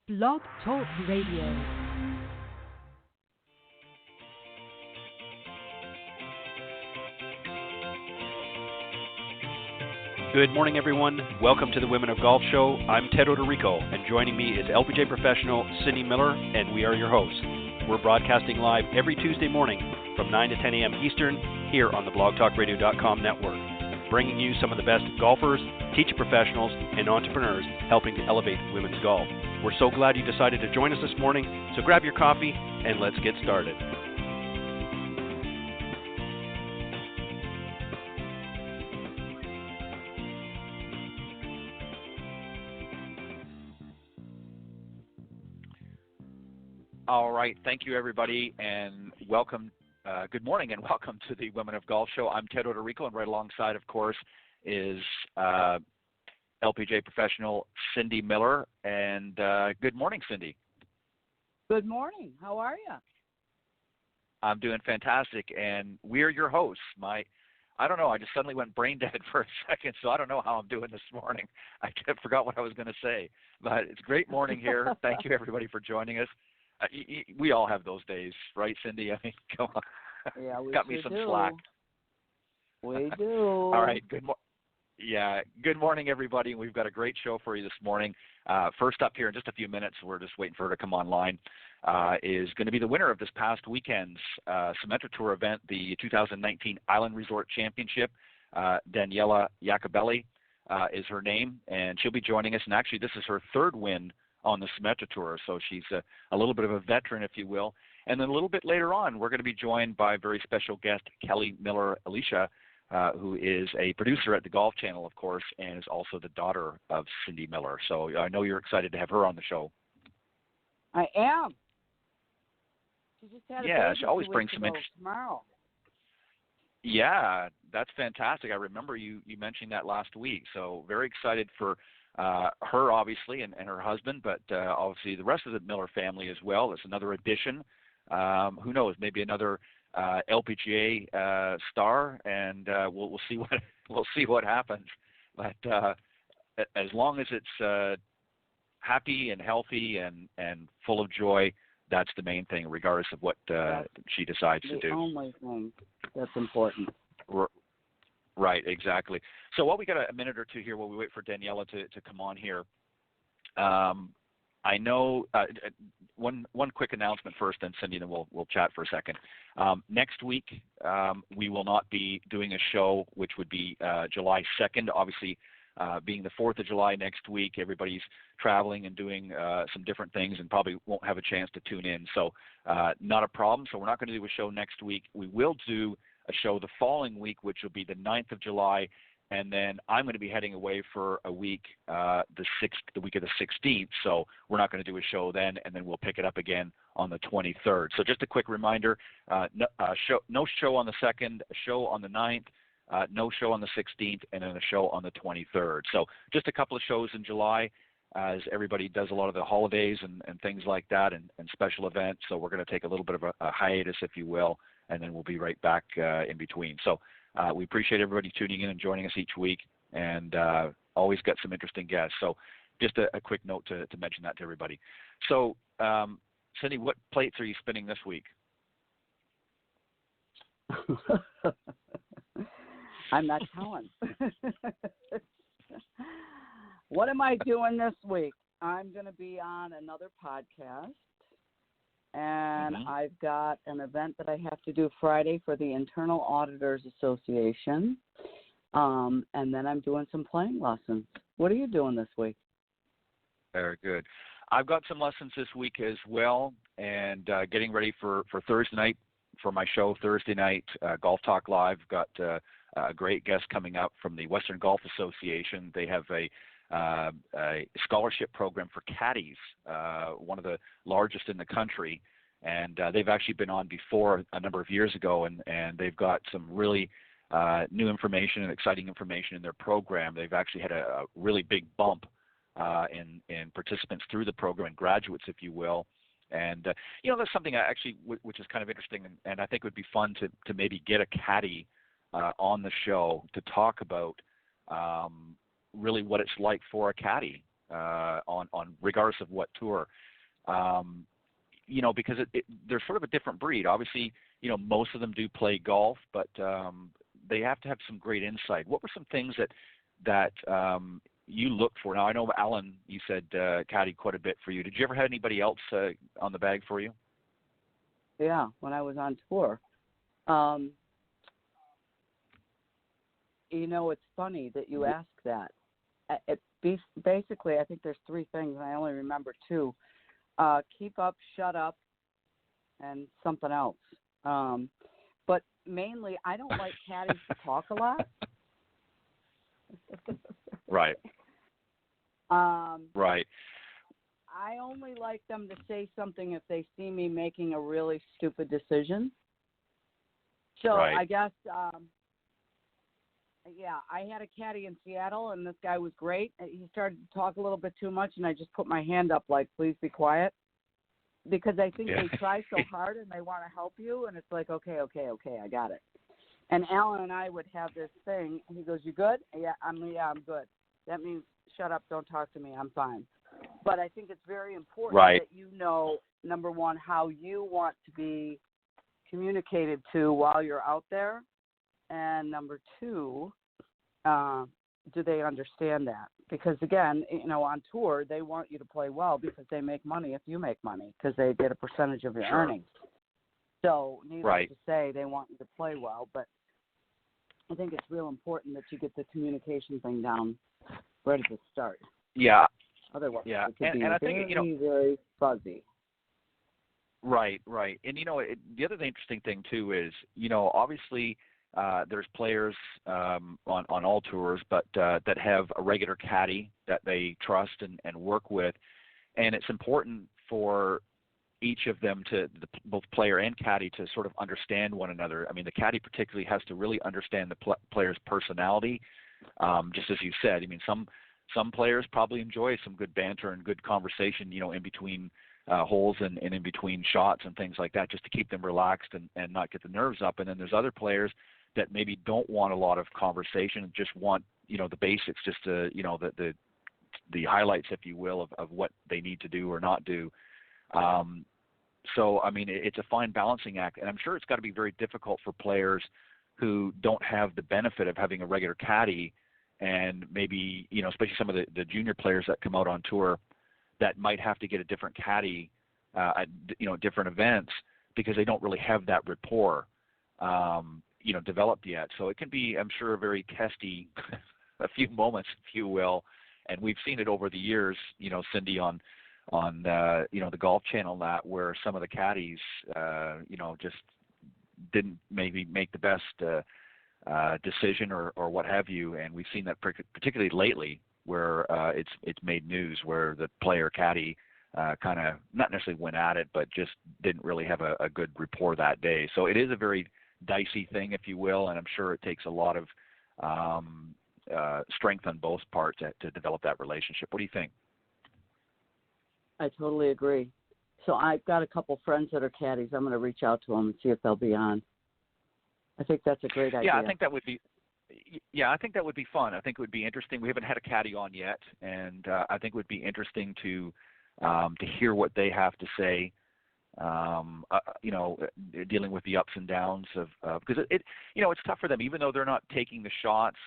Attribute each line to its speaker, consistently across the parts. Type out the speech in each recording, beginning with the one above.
Speaker 1: Blog Talk Radio.
Speaker 2: Good morning, everyone. Welcome to the Women of Golf Show. I'm Ted Odorico, and joining me is LPGA professional Cindy Miller, and we are your hosts. We're broadcasting live every Tuesday morning from 9 to 10 a.m. Eastern here on the blogtalkradio.com network, bringing you some of the best golfers, teacher professionals, and entrepreneurs helping to elevate women's golf. We're so glad you decided to join us this morning, so grab your coffee and let's get started. All right. Thank you, everybody, and welcome. Good morning, and welcome to the Women of Golf Show. I'm Ted Odorico, and right alongside, of course, is LPGA professional Cindy Miller. And good morning, Cindy.
Speaker 3: Good morning. How are you?
Speaker 2: I'm doing fantastic, and we're your hosts. I don't know. I just suddenly went brain dead for a second, so I don't know how I'm doing this morning. I forgot what I was going to say, but it's a great morning here. Thank you, everybody, for joining us. We all have those days, right, Cindy? I mean, come on.
Speaker 3: Yeah, we
Speaker 2: got me some
Speaker 3: do.
Speaker 2: slack.
Speaker 3: We do.
Speaker 2: All right. Good morning, everybody. We've got a great show for you this morning. First up here in just a few minutes, we're just waiting for her to come online, is going to be the winner of this past weekend's Symetra Tour event, the 2019 Island Resort Championship. Daniela Iacobelli is her name, and she'll be joining us. And actually, this is her third win on the Symetra Tour, so she's a little bit of a veteran, if you will. And then a little bit later on, we're going to be joined by a very special guest, Kelly Miller Elisha, who is a producer at the Golf Channel, of course, and is also the daughter of Cindy Miller. So I know you're excited to have her on the show.
Speaker 3: I am. She just had a baby
Speaker 2: she always
Speaker 3: 2
Speaker 2: brings
Speaker 3: weeks
Speaker 2: some
Speaker 3: ago
Speaker 2: interest.
Speaker 3: tomorrow.
Speaker 2: Yeah, that's fantastic. I remember you mentioning that last week. So very excited for her, obviously, and her husband, but obviously the rest of the Miller family as well. It's another addition. Who knows? Maybe another LPGA star, and we'll see what happens. But as long as it's happy and healthy and full of joy, that's the main thing, regardless of what she decides to do.
Speaker 3: The only thing that's important.
Speaker 2: Right, exactly. So while we got a minute or two here while we wait for Daniela to come on here, I know one quick announcement first, then Cindy, and then we'll chat for a second. Next week, we will not be doing a show, which would be July 2nd. Obviously, being the 4th of July next week, everybody's traveling and doing some different things and probably won't have a chance to tune in. So not a problem. So we're not going to do a show next week. We will do a show the following week, which will be the 9th of July, and then I'm going to be heading away for a week, the week of the 16th, so we're not going to do a show then, and then we'll pick it up again on the 23rd. So just a quick reminder, no show on the 2nd, a show on the 9th, no show on the 16th, and then a show on the 23rd. So just a couple of shows in July as everybody does a lot of the holidays and things like that and special events, so we're going to take a little bit of a hiatus, if you will, and then we'll be right back in between. So we appreciate everybody tuning in and joining us each week, and always got some interesting guests. So just a quick note to mention that to everybody. So, Cindy, what plates are you spinning this week?
Speaker 3: I'm not telling. What am I doing this week? I'm going to be on another podcast. And I've got an event that I have to do Friday for the Internal Auditors Association. And then I'm doing some playing lessons. What are you doing this week?
Speaker 2: Very good. I've got some lessons this week as well, and getting ready for Thursday night for my show, Thursday night, Golf Talk Live. Got a great guest coming up from the Western Golf Association. They have a scholarship program for caddies, one of the largest in the country, and they've actually been on before a number of years ago, and they've got some really new information and exciting information in their program. They've actually had a really big bump in participants through the program, and graduates, if you will. And that's something which is kind of interesting, and I think would be fun to maybe get a caddy on the show to talk about really what it's like for a caddy on regardless of what tour. Because they're sort of a different breed. Obviously, most of them do play golf, but they have to have some great insight. What were some things that you looked for? Now, I know, Alan, you said caddied quite a bit for you. Did you ever have anybody else on the bag for you?
Speaker 3: Yeah, when I was on tour. It's funny that you ask that. Basically, I think there's three things, and I only remember two. Keep up, shut up, and something else. But mainly, I don't like caddies to talk a lot.
Speaker 2: Right. Right.
Speaker 3: I only like them to say something if they see me making a really stupid decision. So
Speaker 2: right.
Speaker 3: I guess, I had a caddy in Seattle, and this guy was great. He started to talk a little bit too much, and I just put my hand up like, please be quiet. Because I think they try so hard, and they want to help you, and it's like, okay, I got it. And Alan and I would have this thing. He goes, you good? Yeah, I'm good. That means shut up, don't talk to me, I'm fine. But I think it's very important that you know, number one, how you want to be communicated to while you're out there. And number two, do they understand that? Because, again, on tour, they want you to play well because they make money if you make money because they get a percentage of your earnings. So, needless to say, they want you to play well. But I think it's real important that you get the communication thing down right at the start.
Speaker 2: Yeah.
Speaker 3: Otherwise,
Speaker 2: yeah.
Speaker 3: it could be
Speaker 2: I
Speaker 3: very,
Speaker 2: think,
Speaker 3: very fuzzy.
Speaker 2: Right. And, the other interesting thing, too, is, obviously there's players on all tours, but that have a regular caddy that they trust and work with. And it's important for each of them both player and caddy to sort of understand one another. I mean, the caddy particularly has to really understand the player's personality. Just as you said, I mean, some players probably enjoy some good banter and good conversation, in between holes and in between shots and things like that, just to keep them relaxed and not get the nerves up. And then there's other players that maybe don't want a lot of conversation and just want, the basics, just to, the highlights, if you will, of what they need to do or not do. So, I mean, it's a fine balancing act, and I'm sure it's got to be very difficult for players who don't have the benefit of having a regular caddy, and maybe, especially some of the junior players that come out on tour that might have to get a different caddy at, different events because they don't really have that rapport, developed yet. So it can be, I'm sure, a very testy a few moments, if you will, and we've seen it over the years, Cindy, on the Golf Channel, that where some of the caddies, just didn't maybe make the best decision or what have you, and we've seen that particularly lately, where it's made news, where the player caddy kind of not necessarily went at it, but just didn't really have a good rapport that day. So it is a very dicey thing, if you will, and I'm sure it takes a lot of strength on both parts to develop that relationship. What do you think?
Speaker 3: I totally agree. So I've got a couple friends that are caddies. I'm going to reach out to them and see if they'll be on. I think that's a great idea.
Speaker 2: Yeah, I think that would be. Yeah, I think that would be fun. I think it would be interesting. We haven't had a caddy on yet, and I think it would be interesting to hear what they have to say. Dealing with the ups and downs of because it's tough for them, even though they're not taking the shots.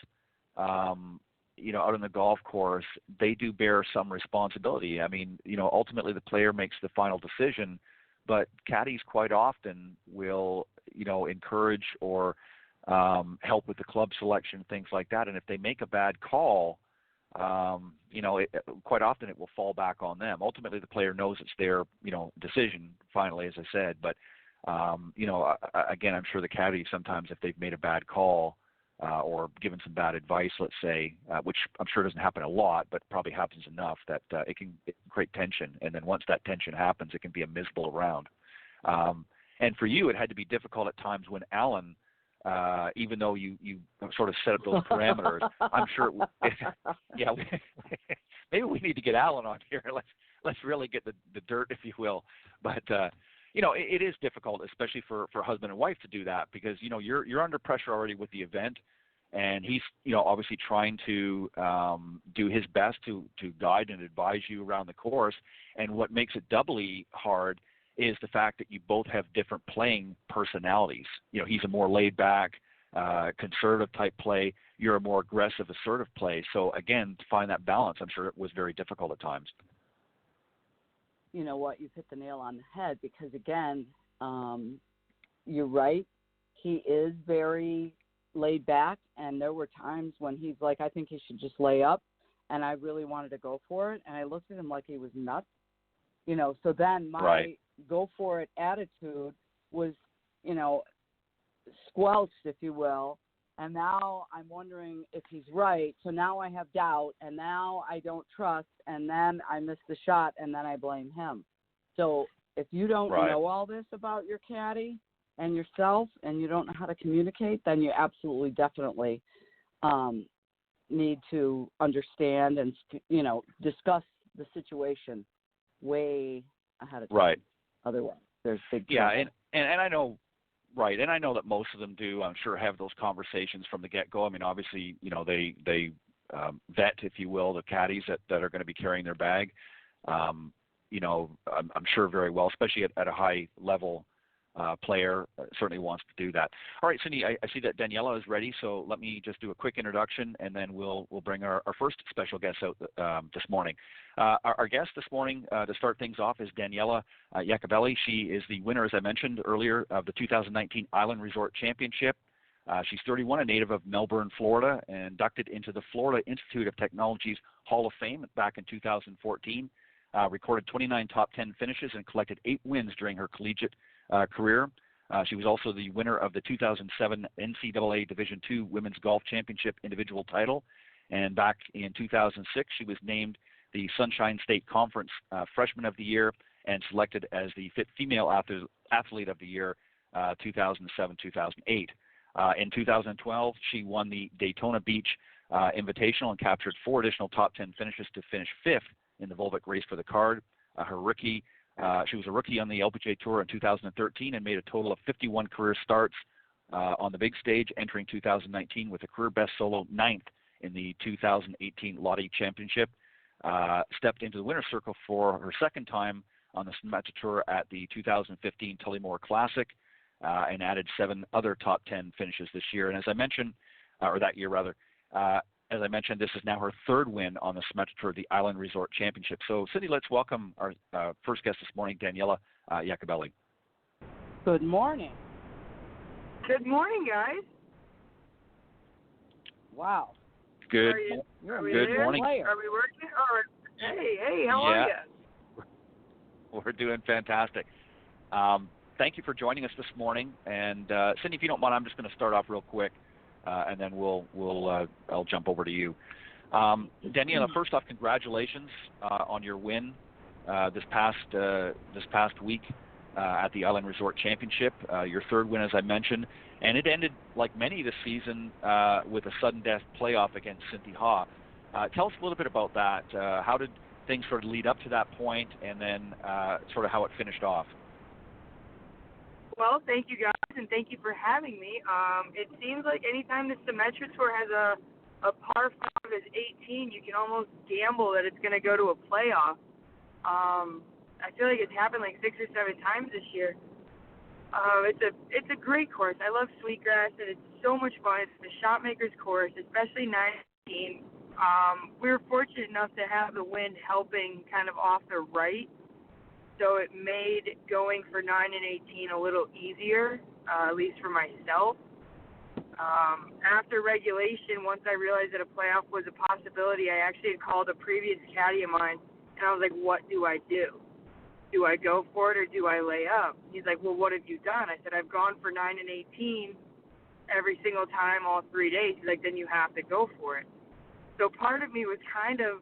Speaker 2: Out on the golf course, they do bear some responsibility. I mean, ultimately the player makes the final decision, but caddies quite often will, encourage or help with the club selection, things like that. And if they make a bad call, quite often it will fall back on them. Ultimately, the player knows it's their, decision finally, as I said. But, again, I'm sure the caddy sometimes, if they've made a bad call, or given some bad advice, let's say, which I'm sure doesn't happen a lot, but probably happens enough that it can create tension. And then once that tension happens, it can be a miserable round. And for you, it had to be difficult at times when Alan, even though you sort of set up those parameters, I'm sure, maybe we need to get Alan on here. Let's really get the dirt, if you will. But it is difficult, especially for husband and wife, to do that because you're under pressure already with the event, and he's obviously trying to do his best to guide and advise you around the course. And what makes it doubly hard is the fact that you both have different playing personalities. He's a more laid back, conservative type play. You're a more aggressive, assertive play. So again, to find that balance, I'm sure it was very difficult at times.
Speaker 3: You know what? You've hit the nail on the head, because again, you're right. He is very laid back, and there were times when he's like, I think he should just lay up, and I really wanted to go for it, and I looked at him like he was nuts. So then my go for it attitude was, squelched, if you will. And now I'm wondering if he's right. So now I have doubt, and now I don't trust, and then I miss the shot, and then I blame him. So if you don't know all this about your caddy and yourself, and you don't know how to communicate, then you absolutely, definitely need to understand and, discuss the situation way ahead of time.
Speaker 2: Right.
Speaker 3: Otherwise, there's big trouble.
Speaker 2: Yeah, and I know. Right, and I know that most of them do, I'm sure, have those conversations from the get-go. I mean, obviously, they vet, if you will, the caddies that are going to be carrying their bag. I'm sure very well, especially at a high-level player, certainly wants to do that. All right, Cindy, I see that Daniela is ready, so let me just do a quick introduction, and then we'll bring our first special guest out this morning. Our guest this morning, to start things off, is Daniela Iacobelli. She is the winner, as I mentioned earlier, of the 2019 Island Resort Championship. She's 31, a native of Melbourne, Florida, inducted into the Florida Institute of Technology's Hall of Fame back in 2014. Recorded 29 top 10 finishes and collected 8 wins during her collegiate career. She was also the winner of the 2007 NCAA Division II Women's Golf Championship individual title. And back in 2006, she was named the Sunshine State Conference Freshman of the Year and selected as the Fit Female Athlete of the Year 2007-2008. In 2012, she won the Daytona Beach Invitational and captured 4 additional top 10 finishes to finish 5th in the Volvic Race for the Card. She was a rookie on the LPGA Tour in 2013 and made a total of 51 career starts on the big stage, entering 2019 with a career best solo 9th in the 2018 Lottie Championship. Stepped into the winner's circle for her second time on the Symetra Tour at the 2015 Tullymore Classic, and added 7 other top 10 finishes this year. And as I mentioned, or that year rather, as I mentioned, this is now her 3rd win on the Symetra Tour, the Island Resort Championship. So, Cindy, let's welcome our first guest this morning, Daniela Iacobelli.
Speaker 3: Good morning.
Speaker 4: Good morning, guys.
Speaker 3: Wow.
Speaker 2: Good.
Speaker 4: Good
Speaker 2: morning.
Speaker 4: Are we working? Hey, how are you?
Speaker 2: We're doing fantastic. Thank you for joining us this morning. And Cindy, if you don't mind, I'm just going to start off real quick. And then I'll jump over to you. Daniela, first off, congratulations on your win this past week at the Island Resort Championship. Your 3rd win, as I mentioned, and it ended like many this season with a sudden death playoff against Cynthia Ha. Tell us a little bit about that. How did things sort of lead up to that point, and then sort of how it finished off?
Speaker 4: Well, thank you guys, and thank you for having me. It seems like anytime the Symetra Tour has a par 5 as 18, you can almost gamble that it's going to go to a playoff. I feel like it's happened like 6 or 7 times this year. It's a great course. I love Sweetgrass, and it's so much fun. It's the shotmaker's course, especially 19. We were fortunate enough to have the wind helping kind of off the right. So it made going for 9 and 18 a little easier, at least for myself. After regulation, once I realized that a playoff was a possibility, I actually had called a previous caddy of mine, and I was like, what do I do? Do I go for it or do I lay up? He's like, well, what have you done? I said, I've gone for 9 and 18 every single time, all 3 days. He's like, then you have to go for it. So part of me was kind of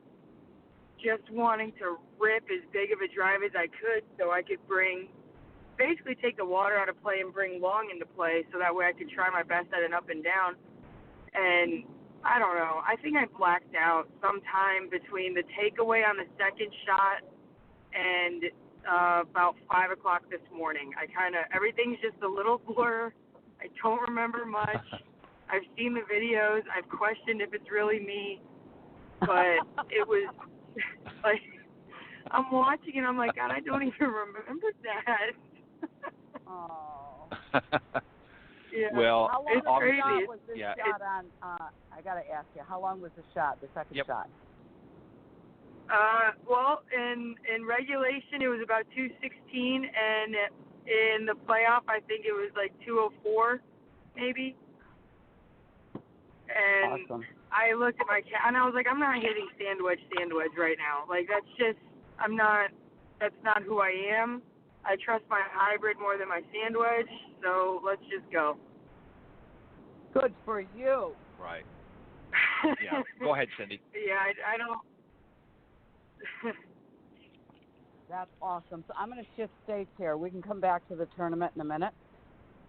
Speaker 4: just wanting to rip as big of a drive as I could so I could basically take the water out of play and bring long into play so that way I could try my best at an up and down. And I don't know, I think I blacked out sometime between the takeaway on the second shot and about 5 o'clock this morning. Everything's just a little blur. I don't remember much. I've seen the videos. I've questioned if it's really me, but it was like I'm watching and I'm like, God, I don't even remember that.
Speaker 3: Oh.
Speaker 4: Yeah.
Speaker 2: Well,
Speaker 3: How long
Speaker 4: it's
Speaker 3: of a
Speaker 4: crazy.
Speaker 3: shot was this
Speaker 2: Yeah.
Speaker 3: shot on? I got to ask you, how long was the shot, the second
Speaker 2: Yep.
Speaker 3: shot?
Speaker 4: Well, in regulation it was about 216, and in the playoff I think it was like 204, maybe. And
Speaker 3: Awesome.
Speaker 4: I looked at my cat and I was like, I'm not hitting sandwich right now. Like that's not who I am. I trust my hybrid more than my sandwich, so let's just go.
Speaker 3: Good for you.
Speaker 2: Right. Yeah. Go ahead, Cindy.
Speaker 4: Yeah, I don't.
Speaker 3: That's awesome. So I'm going to shift states here. We can come back to the tournament in a minute.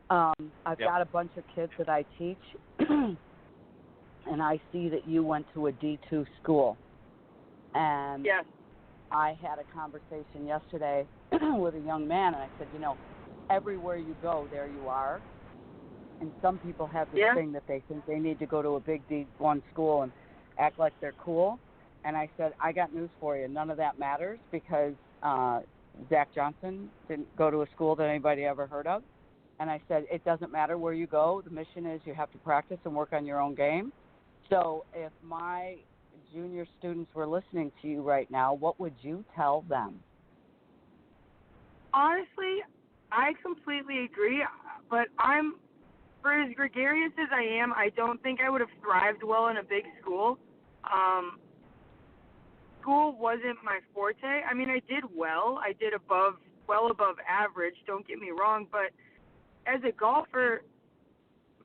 Speaker 3: I've got a bunch of kids that I teach, and I see that you went to a D2 school. And
Speaker 4: Yes.
Speaker 3: I had a conversation yesterday with a young man, and I said, everywhere you go, there you are. And some people have this thing that they think they need to go to a big D1 school and act like they're cool. And I said, I got news for you. None of that matters because Zach Johnson didn't go to a school that anybody ever heard of. And I said, it doesn't matter where you go. The mission is you have to practice and work on your own game. So if my junior students were listening to you right now, what would you tell them?
Speaker 4: Honestly, I completely agree, but for as gregarious as I am, I don't think I would have thrived well in a big school. School wasn't my forte. I mean, I did well. I did well above average, don't get me wrong, but as a golfer,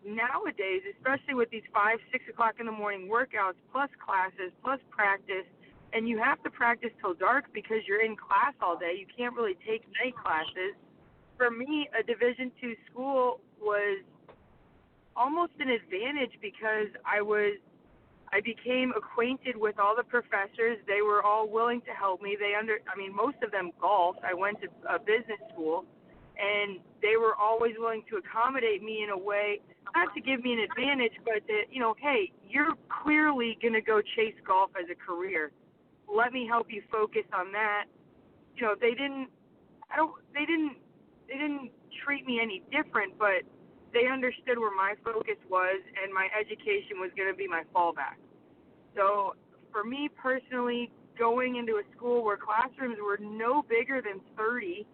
Speaker 4: nowadays, especially with these 5, 6 o'clock in the morning workouts, plus classes, plus practice, and you have to practice till dark because you're in class all day. You can't really take night classes. For me, a Division II school was almost an advantage because I became acquainted with all the professors. They were all willing to help me. Most of them golfed. I went to a business school, and they were always willing to accommodate me in a way, not to give me an advantage, but to, hey, you're clearly going to go chase golf as a career. Let me help you focus on that. They didn't treat me any different, but they understood where my focus was, and my education was going to be my fallback. So for me personally, going into a school where classrooms were no bigger than 30,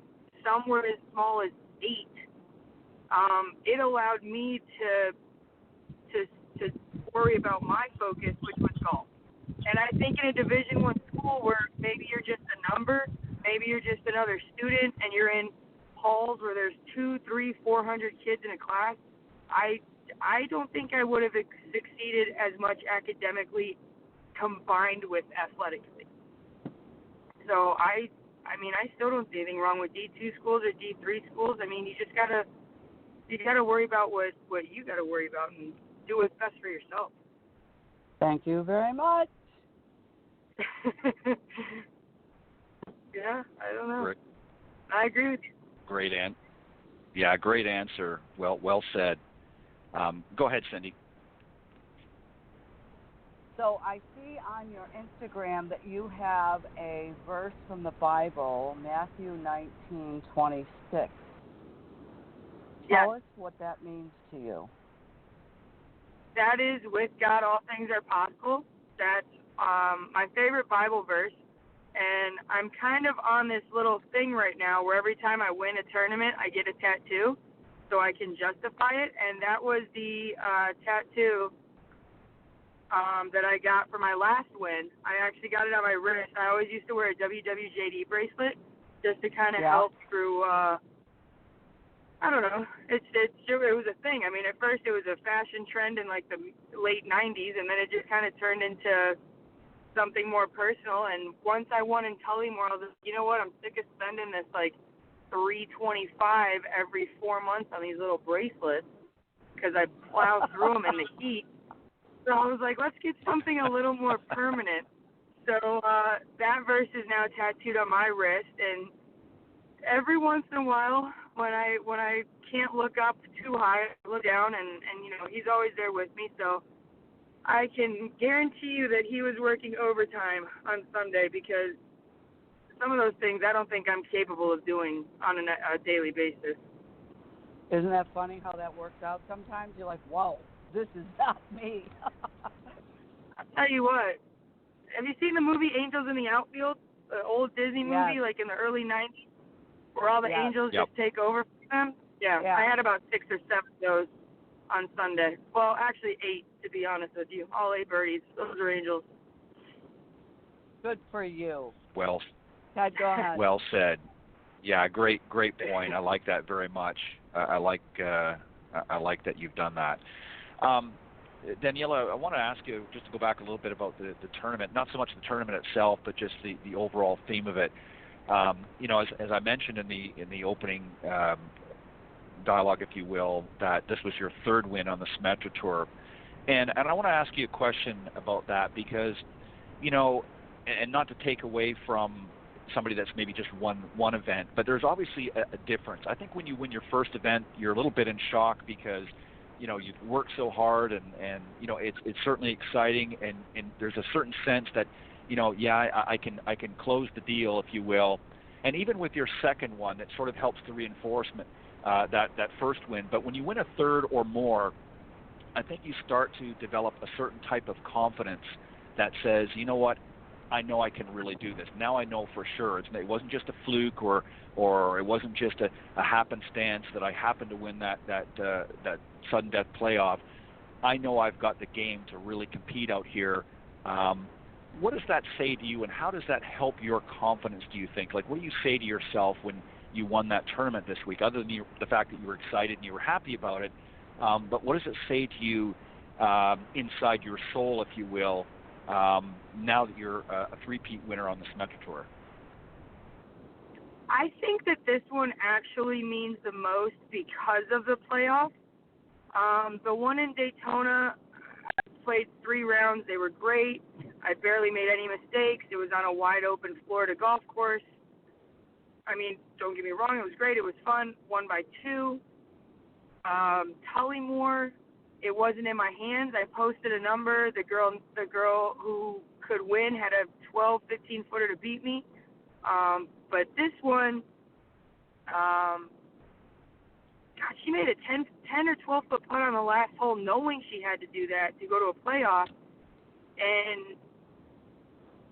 Speaker 4: some were as small as 8, it allowed me to worry about my focus, which was golf. And I think in a Division I school where maybe you're just a number, maybe you're just another student, and you're in halls where there's 200, 300, 400 kids in a class, I don't think I would have succeeded as much academically combined with athletically. So I still don't see anything wrong with D2 schools or D3 schools. I mean, you gotta worry about what you gotta worry about and do what's best for yourself.
Speaker 3: Thank you very much.
Speaker 4: Yeah, I don't know.
Speaker 2: Great.
Speaker 4: I agree with you.
Speaker 2: Great answer. Well said. Go ahead, Cindy.
Speaker 3: So I see on your Instagram that you have a verse from the Bible, Matthew 19:26. Tell us what that means to you.
Speaker 4: That is, with God, all things are possible. That's my favorite Bible verse. And I'm kind of on this little thing right now where every time I win a tournament, I get a tattoo so I can justify it. And that was the tattoo that I got for my last win. I actually got it on my wrist. I always used to wear a WWJD bracelet just to kind of help through, I don't know. It was a thing. I mean, at first it was a fashion trend in like the late 90s, and then it just kind of turned into something more personal. And once I won in Tullymore, I was like, you know what? I'm sick of spending this like $325 every 4 months on these little bracelets because I plow through them in the heat. So I was like, let's get something a little more permanent. So that verse is now tattooed on my wrist, and every once in a while when I can't look up too high, I look down, and he's always there with me. So I can guarantee you that he was working overtime on Sunday, because some of those things I don't think I'm capable of doing on a daily basis.
Speaker 3: Isn't that funny how that works out sometimes? You're like, whoa, this is not me.
Speaker 4: I'll tell you what. Have you seen the movie Angels in the Outfield? The old Disney movie,
Speaker 3: Yes.
Speaker 4: like in the early 90s, where all the
Speaker 3: Yes.
Speaker 4: angels
Speaker 2: Yep.
Speaker 4: just take over for them? Yeah,
Speaker 3: Yeah.
Speaker 4: I had about 6 or 7 of those on Sunday. Well, actually 8, to be honest with you. All 8 birdies. Those are angels.
Speaker 3: Good for you.
Speaker 2: Well,
Speaker 3: Ted, go ahead.
Speaker 2: well said. Yeah, great point. I like that very much. I like that you've done that. Daniela, I want to ask you just to go back a little bit about the tournament. Not so much the tournament itself, but just the overall theme of it. As I mentioned in the opening dialogue, if you will, that this was your 3rd win on the Symetra Tour, and I want to ask you a question about that, because and not to take away from somebody that's maybe just won one event, but there's obviously a difference. I think when you win your first event, you're a little bit in shock, because you've worked so hard, and it's certainly exciting, and there's a certain sense that I can close the deal, if you will. And even with your second one, that sort of helps the reinforcement that first win. But when you win a 3rd or more, I think you start to develop a certain type of confidence that says, you know what, I know I can really do this. Now I know for sure. It wasn't just a fluke, or it wasn't just a happenstance that I happened to win that sudden death playoff. I know I've got the game to really compete out here. What does that say to you, and how does that help your confidence, do you think? Like, what do you say to yourself when you won that tournament this week, other than the fact that you were excited and you were happy about it? But what does it say to you inside your soul, if you will, now that you're a 3-peat winner on the Symetra Tour?
Speaker 4: I think that this one actually means the most because of the playoff. The one in Daytona, I played 3 rounds. They were great. I barely made any mistakes. It was on a wide-open Florida golf course. I mean, don't get me wrong, it was great. It was fun. Won by 2. Tullymore, it wasn't in my hands. I posted a number. The girl who could win had a 12, 15-footer to beat me. But this one, she made a 10 or 12-foot putt on the last hole, knowing she had to do that to go to a playoff. And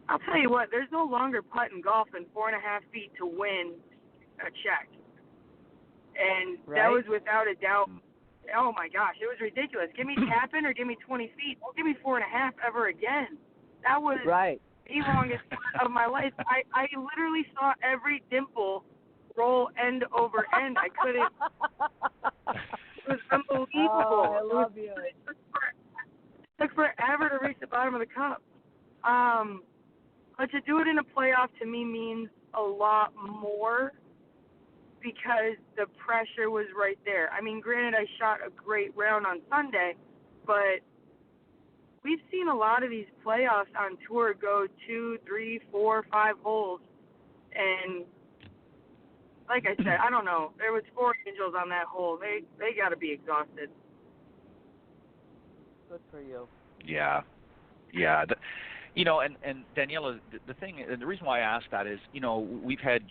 Speaker 4: I'll tell you what, there's no longer putt in golf than 4.5 feet to win a check. And
Speaker 3: Right.
Speaker 4: That was without a doubt. Oh, my gosh, it was ridiculous. Give me tapping or give me 20 feet. Don't give me 4.5 ever again. That was
Speaker 3: Right.
Speaker 4: the longest part of my life. I literally saw every dimple roll end over end. I couldn't. It was unbelievable.
Speaker 3: Oh, I love you.
Speaker 4: It took forever to reach the bottom of the cup. But to do it in a playoff to me means a lot more, because the pressure was right there. I mean, granted, I shot a great round on Sunday, but we've seen a lot of these playoffs on tour go 2, 3, 4, 5 holes. And like I said, I don't know. There was 4 angels on that hole. They got to be exhausted.
Speaker 3: Good for you.
Speaker 2: Yeah. And Daniela, the thing, and the reason why I asked that is, we've had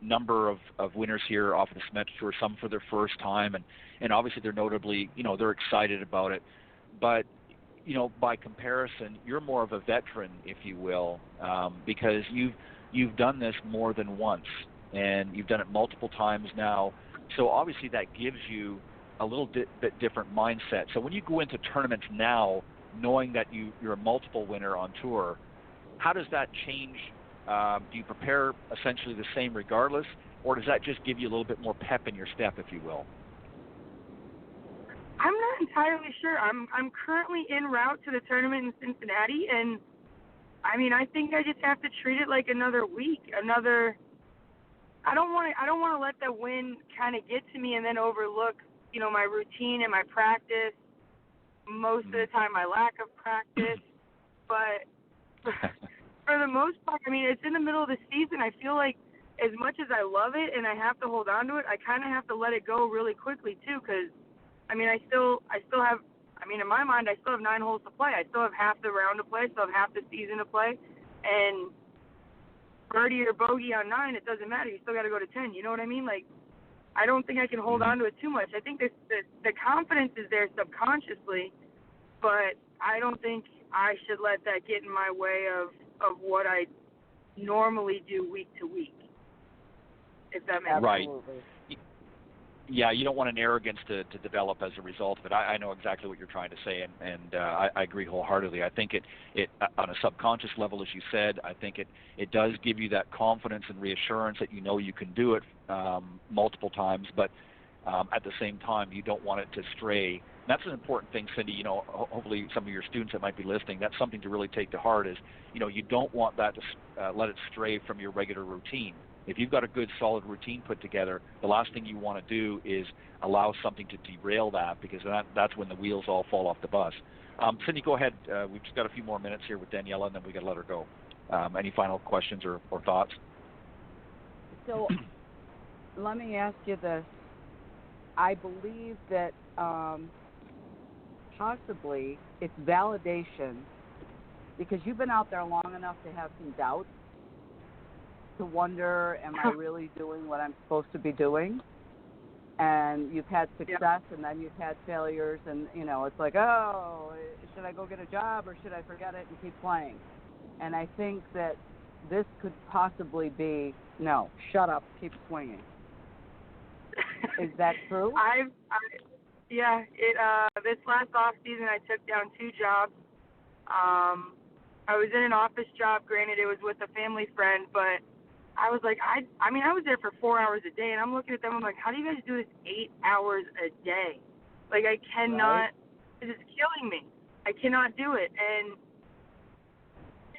Speaker 2: number of winners here off of the Symetra Tour, some for their first time, and obviously they're notably, they're excited about it. But, by comparison, you're more of a veteran, if you will, because you've done this more than once, and you've done it multiple times now. So obviously that gives you a little bit different mindset. So when you go into tournaments now, knowing that you're a multiple winner on tour, how does that change? Do you prepare essentially the same regardless, or does that just give you a little bit more pep in your step, if you will?
Speaker 4: I'm not entirely sure. I'm currently en route to the tournament in Cincinnati, and I mean, I think I just have to treat it like another week. I don't want to let the win kind of get to me and then overlook, my routine and my practice. Most of the time, my lack of practice. But for the most part, I mean, it's in the middle of the season. I feel like as much as I love it and I have to hold on to it, I kind of have to let it go really quickly too, because I mean, I still have. I mean, in my mind, I still have 9 holes to play. I still have half the round to play. I still have half the season to play, and birdie or bogey on 9, it doesn't matter. You still got to go to 10. You know what I mean? Like, I don't think I can hold on to it too much. I think the confidence is there subconsciously, but I don't think I should let that get in my way of what I normally do week to week, if that makes sense.
Speaker 2: Right. Yeah, you don't want an arrogance to develop as a result of it. I know exactly what you're trying to say, and I agree wholeheartedly. I think it on a subconscious level, as you said, I think it does give you that confidence and reassurance that you know you can do it multiple times, but at the same time, you don't want it to stray. And that's an important thing, Cindy. You know, hopefully some of your students that might be listening, that's something to really take to heart is, you know, you don't want that to let it stray from your regular routine. If you've got a good, solid routine put together, the last thing you want to do is allow something to derail that, because that's when the wheels all fall off the bus. Cindy, go ahead. We've just got a few more minutes here with Daniela, and then we got to let her go. Any final questions or thoughts?
Speaker 3: So let me ask you this. I believe that possibly it's validation, because you've been out there long enough to have some doubts, to wonder, am I really doing what I'm supposed to be doing? And you've had success, and then you've had failures, and, you know, it's like, oh, should I go get a job, or should I forget it and keep playing? And I think that this could possibly be, no, shut up, keep swinging. Is that true?
Speaker 4: Yeah. This last off season, I took down 2 jobs. I was in an office job. Granted, it was with a family friend, but I was like, I was there for 4 hours a day, and I'm looking at them. I'm like, how do you guys do this 8 hours a day? Like, I cannot. Right. It's killing me. I cannot do it. And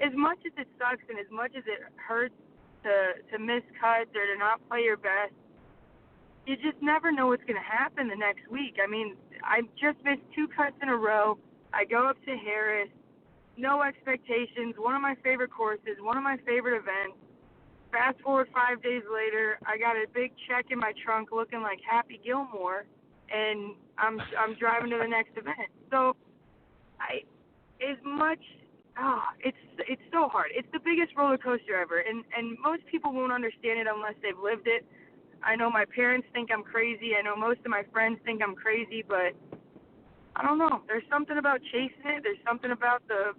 Speaker 4: as much as it sucks, and as much as it hurts to miss cuts or to not play your best, you just never know what's going to happen the next week. I mean, I just missed 2 cuts in a row. I go up to Harris, no expectations, one of my favorite courses, one of my favorite events. Fast forward 5 days later, I got a big check in my trunk looking like Happy Gilmore, and I'm driving to the next event. So it's so hard. It's the biggest roller coaster ever, and most people won't understand it unless they've lived it. I know my parents think I'm crazy. I know most of my friends think I'm crazy, but I don't know. There's something about chasing it. There's something about the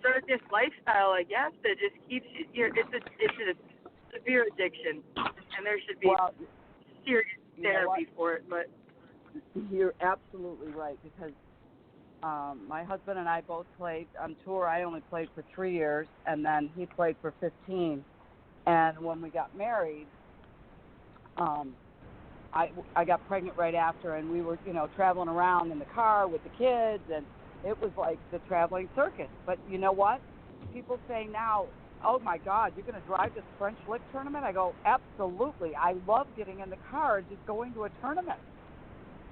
Speaker 4: circus lifestyle, I guess, that just keeps you. It's a severe addiction, and there should be serious therapy for it. But
Speaker 3: you're absolutely right, because my husband and I both played on tour. I only played for 3 years, and then he played for 15. And when we got married, I got pregnant right after, and we were, you know, traveling around in the car with the kids, and it was like the traveling circus. But you know what? People say now, oh, my God, you're going to drive this French Lick tournament? I go, absolutely. I love getting in the car and just going to a tournament.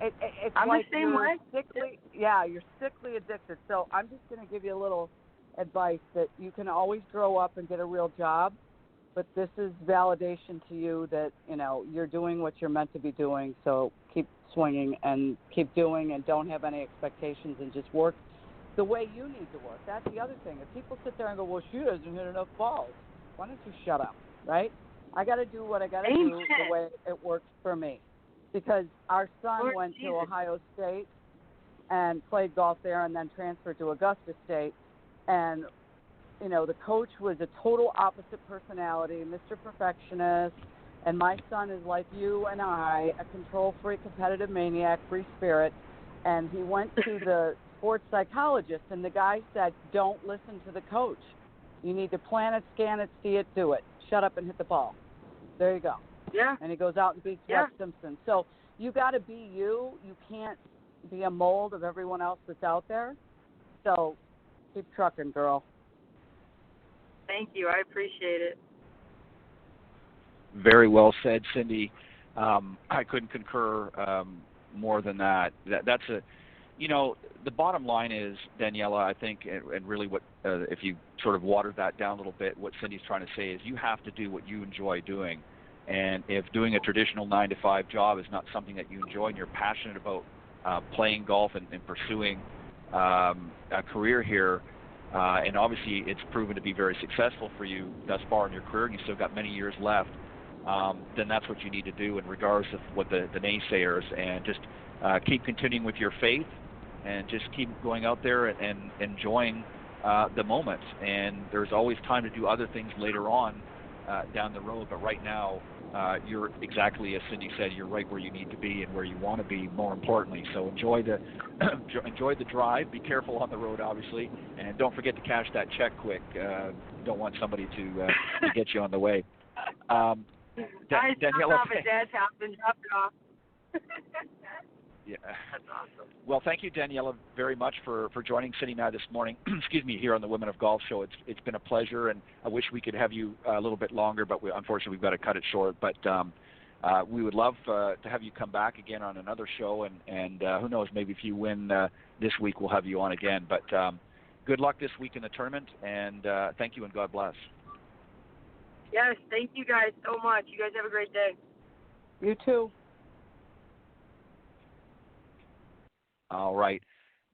Speaker 3: It's
Speaker 4: I'm
Speaker 3: like
Speaker 4: the same way.
Speaker 3: You're sickly addicted. So I'm just going to give you a little advice that you can always grow up and get a real job, but this is validation to you that, you know, you're doing what you're meant to be doing. So keep swinging and keep doing, and don't have any expectations, and just work the way you need to work. That's the other thing. If people sit there and go, well, she doesn't hit enough balls, why don't you shut up, right? I got to do what I got to do the way it works for me. Because our son went to Ohio State and played golf there, and then transferred to Augusta State. And, you know, the coach was a total opposite personality, Mr. Perfectionist. And my son is like you and I, a control freak, competitive maniac, free spirit. And he went to the sports psychologist, and the guy said, don't listen to the coach. You need to plan it, scan it, see it, do it. Shut up and hit the ball. There you go.
Speaker 4: Yeah.
Speaker 3: And he goes out and beats Rex Simpson. So you got to be you. You can't be a mold of everyone else that's out there. So keep trucking, girl.
Speaker 4: Thank you. I appreciate it.
Speaker 2: Very well said, Cindy. I couldn't concur more than that. the bottom line is, Daniela, I think, and really what, if you sort of water that down a little bit, what Cindy's trying to say is you have to do what you enjoy doing. And if doing a traditional 9-to-5 job is not something that you enjoy and you're passionate about playing golf and pursuing a career here, and obviously it's proven to be very successful for you thus far in your career and you've still got many years left, then that's what you need to do, in regards of what the naysayers, and just keep continuing with your faith and just keep going out there and enjoying the moment. And there's always time to do other things later on down the road, but right now you're exactly as Cindy said, you're right where you need to be and where you want to be, more importantly. So enjoy the drive. Be careful on the road, obviously, and don't forget to cash that check quick. Don't want somebody to get you on the way.
Speaker 4: I
Speaker 2: Daniela,
Speaker 4: off at Dad's house and dropped it off.
Speaker 2: Yeah.
Speaker 4: That's awesome.
Speaker 2: Well, thank you, Daniela, very much for joining Cindy and I this morning. Excuse me, here on the Women of Golf Show. It's been a pleasure, and I wish we could have you a little bit longer, but unfortunately we've got to cut it short. But we would love to have you come back again on another show, and who knows, maybe if you win this week, we'll have you on again. But good luck this week in the tournament, and thank you, and God bless.
Speaker 4: Yes, thank you guys so much. You guys have a great day.
Speaker 3: You too.
Speaker 2: All right.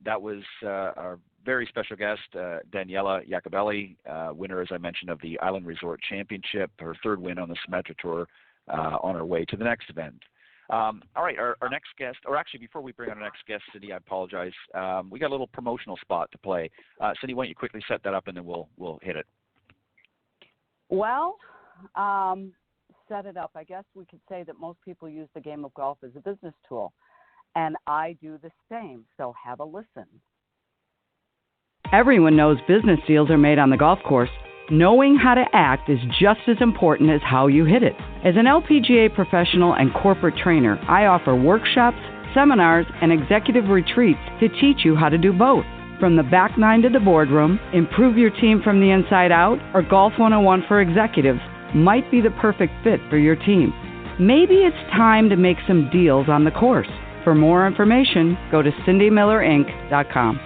Speaker 2: That was our very special guest, Daniela Iacobelli, winner, as I mentioned, of the Island Resort Championship, her third win on the Symetra Tour, on her way to the next event. All right, our next guest, or actually before we bring on our next guest, Cindy, I apologize. We got a little promotional spot to play. Cindy, why don't you quickly set that up, and then we'll hit it.
Speaker 3: Well, set it up. I guess we could say that most people use the game of golf as a business tool. And I do the same, so have a listen.
Speaker 5: Everyone knows business deals are made on the golf course. Knowing how to act is just as important as how you hit it. As an LPGA professional and corporate trainer, I offer workshops, seminars, and executive retreats to teach you how to do both. From the back nine to the boardroom, improve your team from the inside out, or Golf 101 for executives might be the perfect fit for your team. Maybe it's time to make some deals on the course. For more information, go to cindymillerinc.com.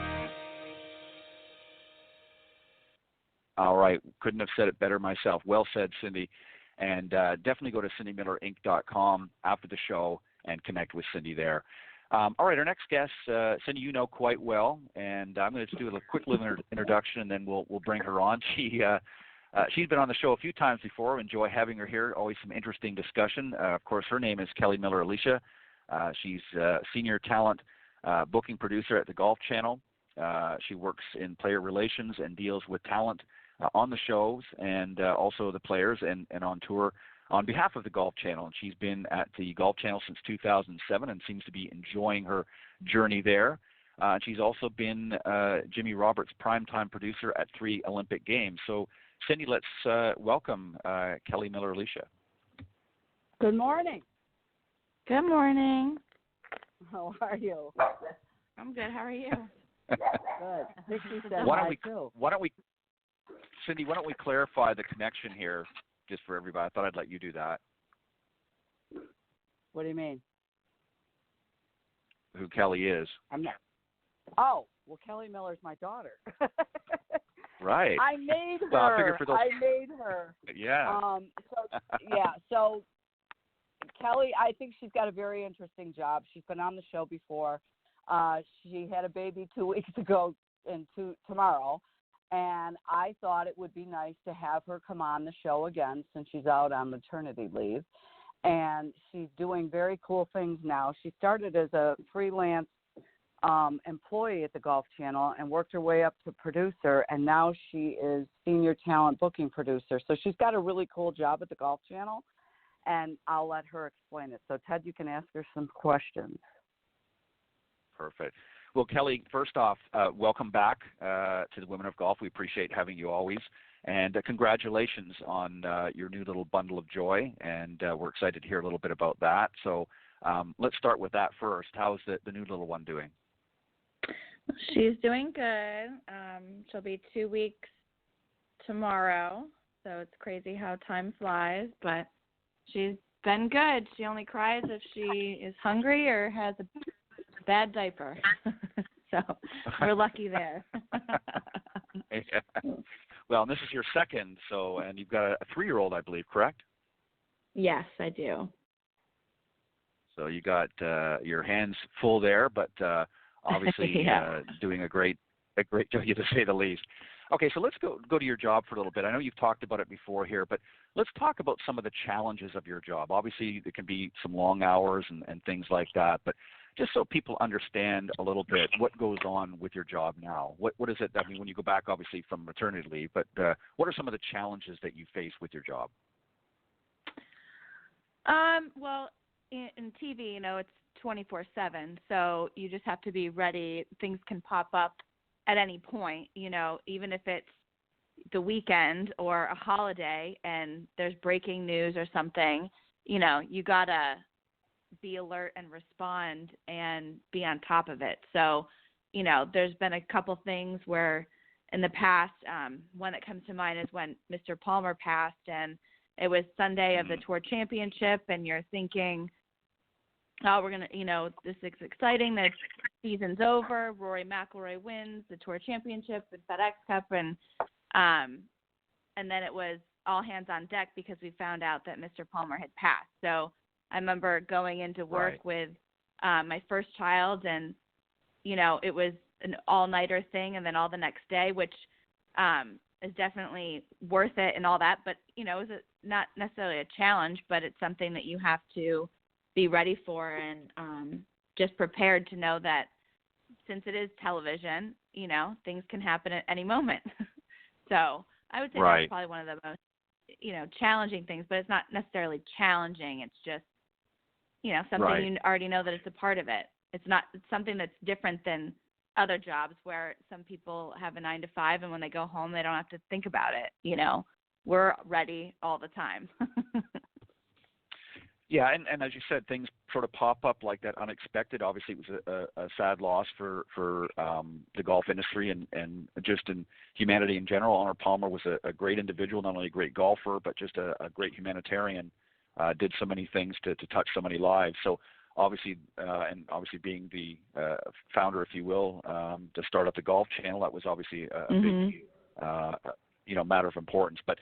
Speaker 2: All right. Couldn't have said it better myself. Well said, Cindy. And definitely go to cindymillerinc.com after the show and connect with Cindy there. All right. Our next guest, Cindy, you know quite well. And I'm going to do a quick little introduction, and then we'll bring her on. She's been on the show a few times before. Enjoy having her here. Always some interesting discussion. Of course, her name is Kelly Miller Elisha. She's senior talent booking producer at the Golf Channel. She works in player relations and deals with talent on the shows and also the players and on tour on behalf of the Golf Channel. And she's been at the Golf Channel since 2007 and seems to be enjoying her journey there. She's also been Jimmy Roberts' primetime producer at 3 Olympic Games. So, Cindy, let's welcome Kelly Miller Elisha.
Speaker 3: Good morning.
Speaker 6: Good morning.
Speaker 3: How are you?
Speaker 6: I'm good. How are you?
Speaker 3: Good. Vicky said
Speaker 2: Why don't we, Cindy, why don't we clarify the connection here just for everybody? I thought I'd let you do that.
Speaker 3: What do you mean?
Speaker 2: Who Kelly is.
Speaker 3: I'm not. Oh, well, Kelly Miller's my daughter.
Speaker 2: Right.
Speaker 3: I made her.
Speaker 2: Well, I figured for those...
Speaker 3: I made her.
Speaker 2: Yeah.
Speaker 3: So Kelly, I think she's got a very interesting job. She's been on the show before. She had a baby 2 weeks ago and tomorrow, and I thought it would be nice to have her come on the show again since she's out on maternity leave. And she's doing very cool things now. She started as a freelance employee at the Golf Channel and worked her way up to producer, and now she is senior talent booking producer. So she's got a really cool job at the Golf Channel, and I'll let her explain it. So, Ted, you can ask her some questions.
Speaker 2: Perfect. Well, Kelly, first off, welcome back to the Women of Golf. We appreciate having you always. And congratulations on your new little bundle of joy, and we're excited to hear a little bit about that. So let's start with that first. How's the new little one doing?
Speaker 6: She's doing good. She'll be 2 weeks tomorrow, so it's crazy how time flies, but she's been good. She only cries if she is hungry or has a bad diaper. So we're lucky there.
Speaker 2: Yeah. Well, and this is your second, and you've got a 3-year-old, I believe, correct?
Speaker 6: Yes, I do.
Speaker 2: So you got your hands full there, but obviously
Speaker 6: yeah.
Speaker 2: Doing a great job, to say the least. Okay, so let's go to your job for a little bit. I know you've talked about it before here, but let's talk about some of the challenges of your job. Obviously, there can be some long hours and things like that, but just so people understand a little bit what goes on with your job now. What is it? I mean, when you go back, obviously, from maternity leave, but what are some of the challenges that you face with your job?
Speaker 6: Well, in TV, it's 24/7, so you just have to be ready. Things can pop up at any point, even if it's the weekend or a holiday and there's breaking news or something, you gotta be alert and respond and be on top of it. So, there's been a couple things where in the past, one that comes to mind is when Mr. Palmer passed, and it was Sunday of the Tour Championship, and you're thinking, oh, we're going to, this is exciting. The season's over. Rory McIlroy wins the Tour Championship, the FedEx Cup, and then it was all hands on deck because we found out that Mr. Palmer had passed. So I remember going into work with my first child, and, it was an all-nighter thing, and then all the next day, which is definitely worth it and all that. But, it was not necessarily a challenge, but it's something that you have to be ready for and just prepared to know that since it is television, things can happen at any moment. So I would say that's probably one of the most, challenging things, but it's not necessarily challenging. It's just, something you already know that it's a part of it. It's something that's different than other jobs where some people have a 9-to-5 and when they go home, they don't have to think about it. We're ready all the time.
Speaker 2: Yeah, and as you said, things sort of pop up like that unexpected. Obviously, it was a sad loss for the golf industry and just in humanity in general. Arnold Palmer was a great individual, not only a great golfer, but just a great humanitarian. Did so many things to touch so many lives. So obviously, being the founder, if you will, to start up the Golf Channel, that was obviously a big, matter of importance. But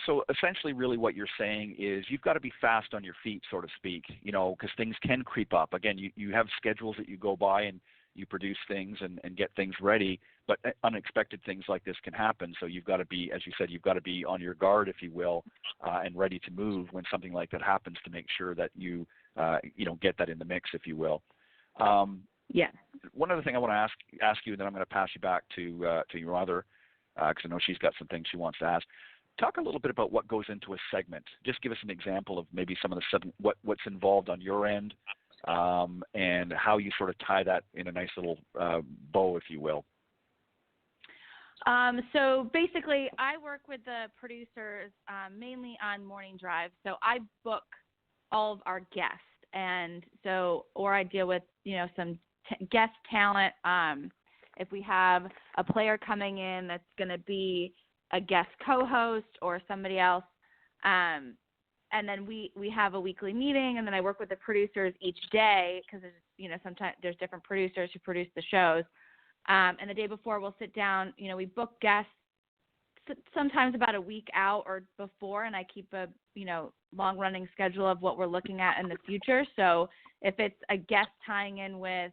Speaker 2: so essentially, really what you're saying is you've got to be fast on your feet, so to speak, because things can creep up. Again, you have schedules that you go by and you produce things and get things ready, but unexpected things like this can happen. So you've got to be, as you said, you've got to be on your guard, if you will, and ready to move when something like that happens to make sure that you get that in the mix, if you will. One other thing I want to ask you, and then I'm going to pass you back to your mother, because I know she's got some things she wants to ask. Talk a little bit about what goes into a segment. Just give us an example of maybe some of the what's involved on your end, and how you sort of tie that in a nice little bow, if you will.
Speaker 6: So basically, I work with the producers mainly on Morning Drive. So I book all of our guests, and or I deal with some guest talent. If we have a player coming in that's going to be a guest co-host or somebody else, and then we have a weekly meeting, and then I work with the producers each day because sometimes there's different producers who produce the shows, and the day before we'll sit down. We book guests sometimes about a week out or before, and I keep a long running schedule of what we're looking at in the future. So if it's a guest tying in with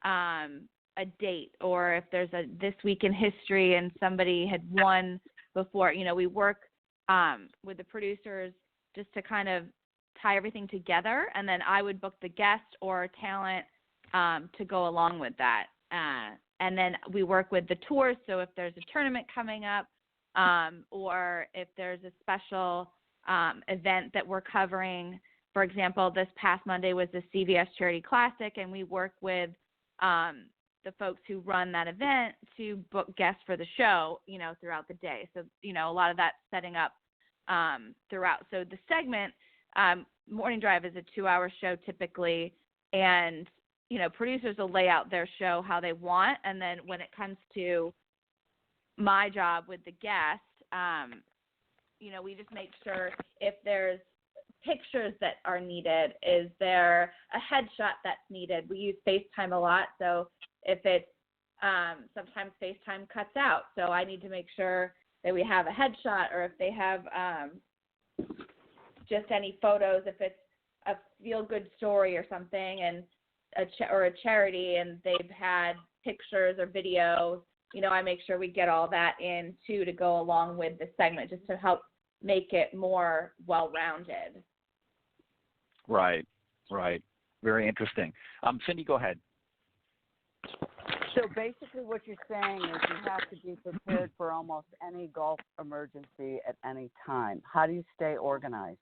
Speaker 6: a date, or if there's a this week in history and somebody had won before, we work with the producers just to kind of tie everything together, and then I would book the guest or talent to go along with that. And then we work with the tours, so if there's a tournament coming up, or if there's a special event that we're covering. For example, this past Monday was the CVS Charity Classic, and we work with the folks who run that event to book guests for the show, throughout the day. So, a lot of that setting up throughout. So the segment, Morning Drive is a 2-hour show typically, and, producers will lay out their show how they want. And then when it comes to my job with the guest, we just make sure if there's pictures that are needed? Is there a headshot that's needed? We use FaceTime a lot, so if it's sometimes FaceTime cuts out, so I need to make sure that we have a headshot, or if they have just any photos, if it's a feel-good story or something, and or a charity, and they've had pictures or videos, I make sure we get all that in too to go along with the segment, just to help make it more well-rounded.
Speaker 2: Right. Very interesting. Cindy, go ahead.
Speaker 3: So basically what you're saying is you have to be prepared for almost any golf emergency at any time. How do you stay organized?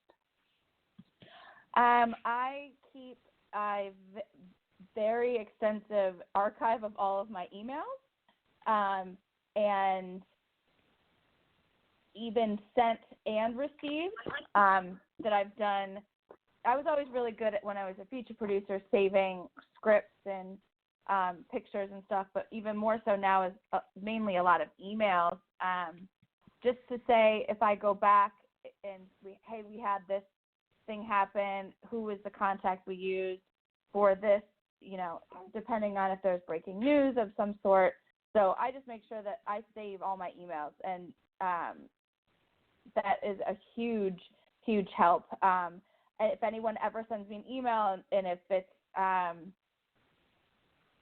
Speaker 6: I keep a very extensive archive of all of my emails, and even sent and received that I've done. I was always really good at, when I was a feature producer, saving scripts and pictures and stuff, but even more so now is mainly a lot of emails, just to say, if I go back and we had this thing happen, who was the contact we used for this, depending on if there's breaking news of some sort. So I just make sure that I save all my emails, and that is a huge, huge help. If anyone ever sends me an email, and if it's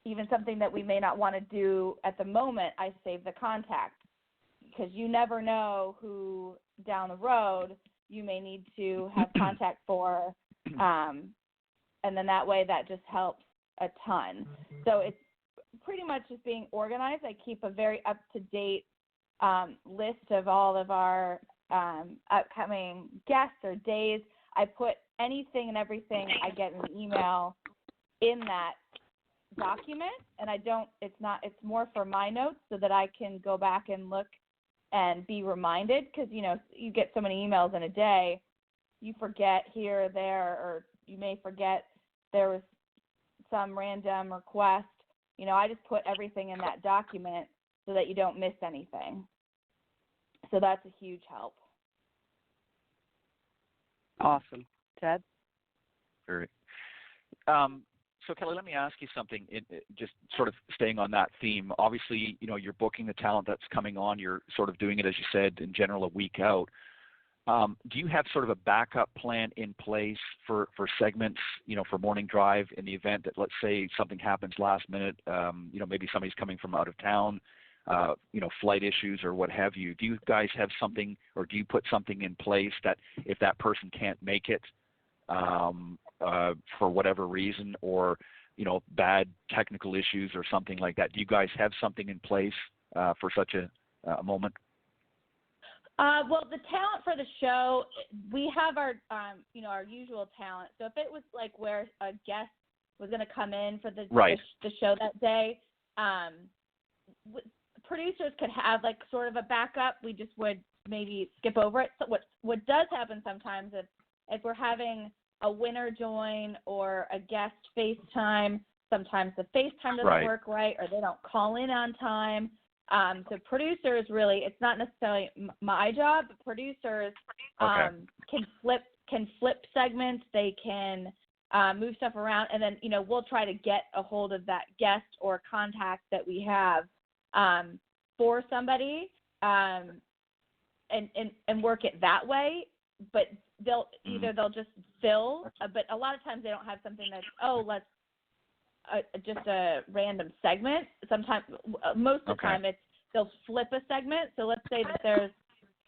Speaker 6: even something that we may not want to do at the moment, I save the contact, because you never know who down the road you may need to have contact for, and then that way that just helps a ton. So it's pretty much just being organized. I keep a very up-to-date list of all of our upcoming guests or days. I put anything and everything I get in an email in that document, and it's more for my notes so that I can go back and look and be reminded, because you get so many emails in a day, you forget here or there, or you may forget there was some random request. I just put everything in that document so that you don't miss anything. So that's a huge help.
Speaker 3: Awesome. Ted?
Speaker 2: Very. So, Kelly, let me ask you something, just sort of staying on that theme. Obviously, you're booking the talent that's coming on. You're sort of doing it, as you said, in general, a week out. Do you have sort of a backup plan in place for segments, for morning drive, in the event that, let's say, something happens last minute, maybe somebody's coming from out of town, flight issues or what have you? Do you guys have something, or do you put something in place that if that person can't make it, for whatever reason, or bad technical issues or something like that, do you guys have something in place for such a moment?
Speaker 6: Well, the talent for the show, we have our our usual talent. So if it was like where a guest was going to come in for the show that day, producers could have like sort of a backup. We just would maybe skip over it. So what does happen sometimes, if we're having a winner join or a guest FaceTime, sometimes the FaceTime doesn't work right, or they don't call in on time. So producers, really, it's not necessarily my job, but producers can flip segments. They can move stuff around, and then we'll try to get a hold of that guest or contact that we have for somebody, and work it that way. But they'll just fill, but a lot of times they don't have something that's let's just a random segment. Sometimes, most of the time, they'll flip a segment. So let's say that there's,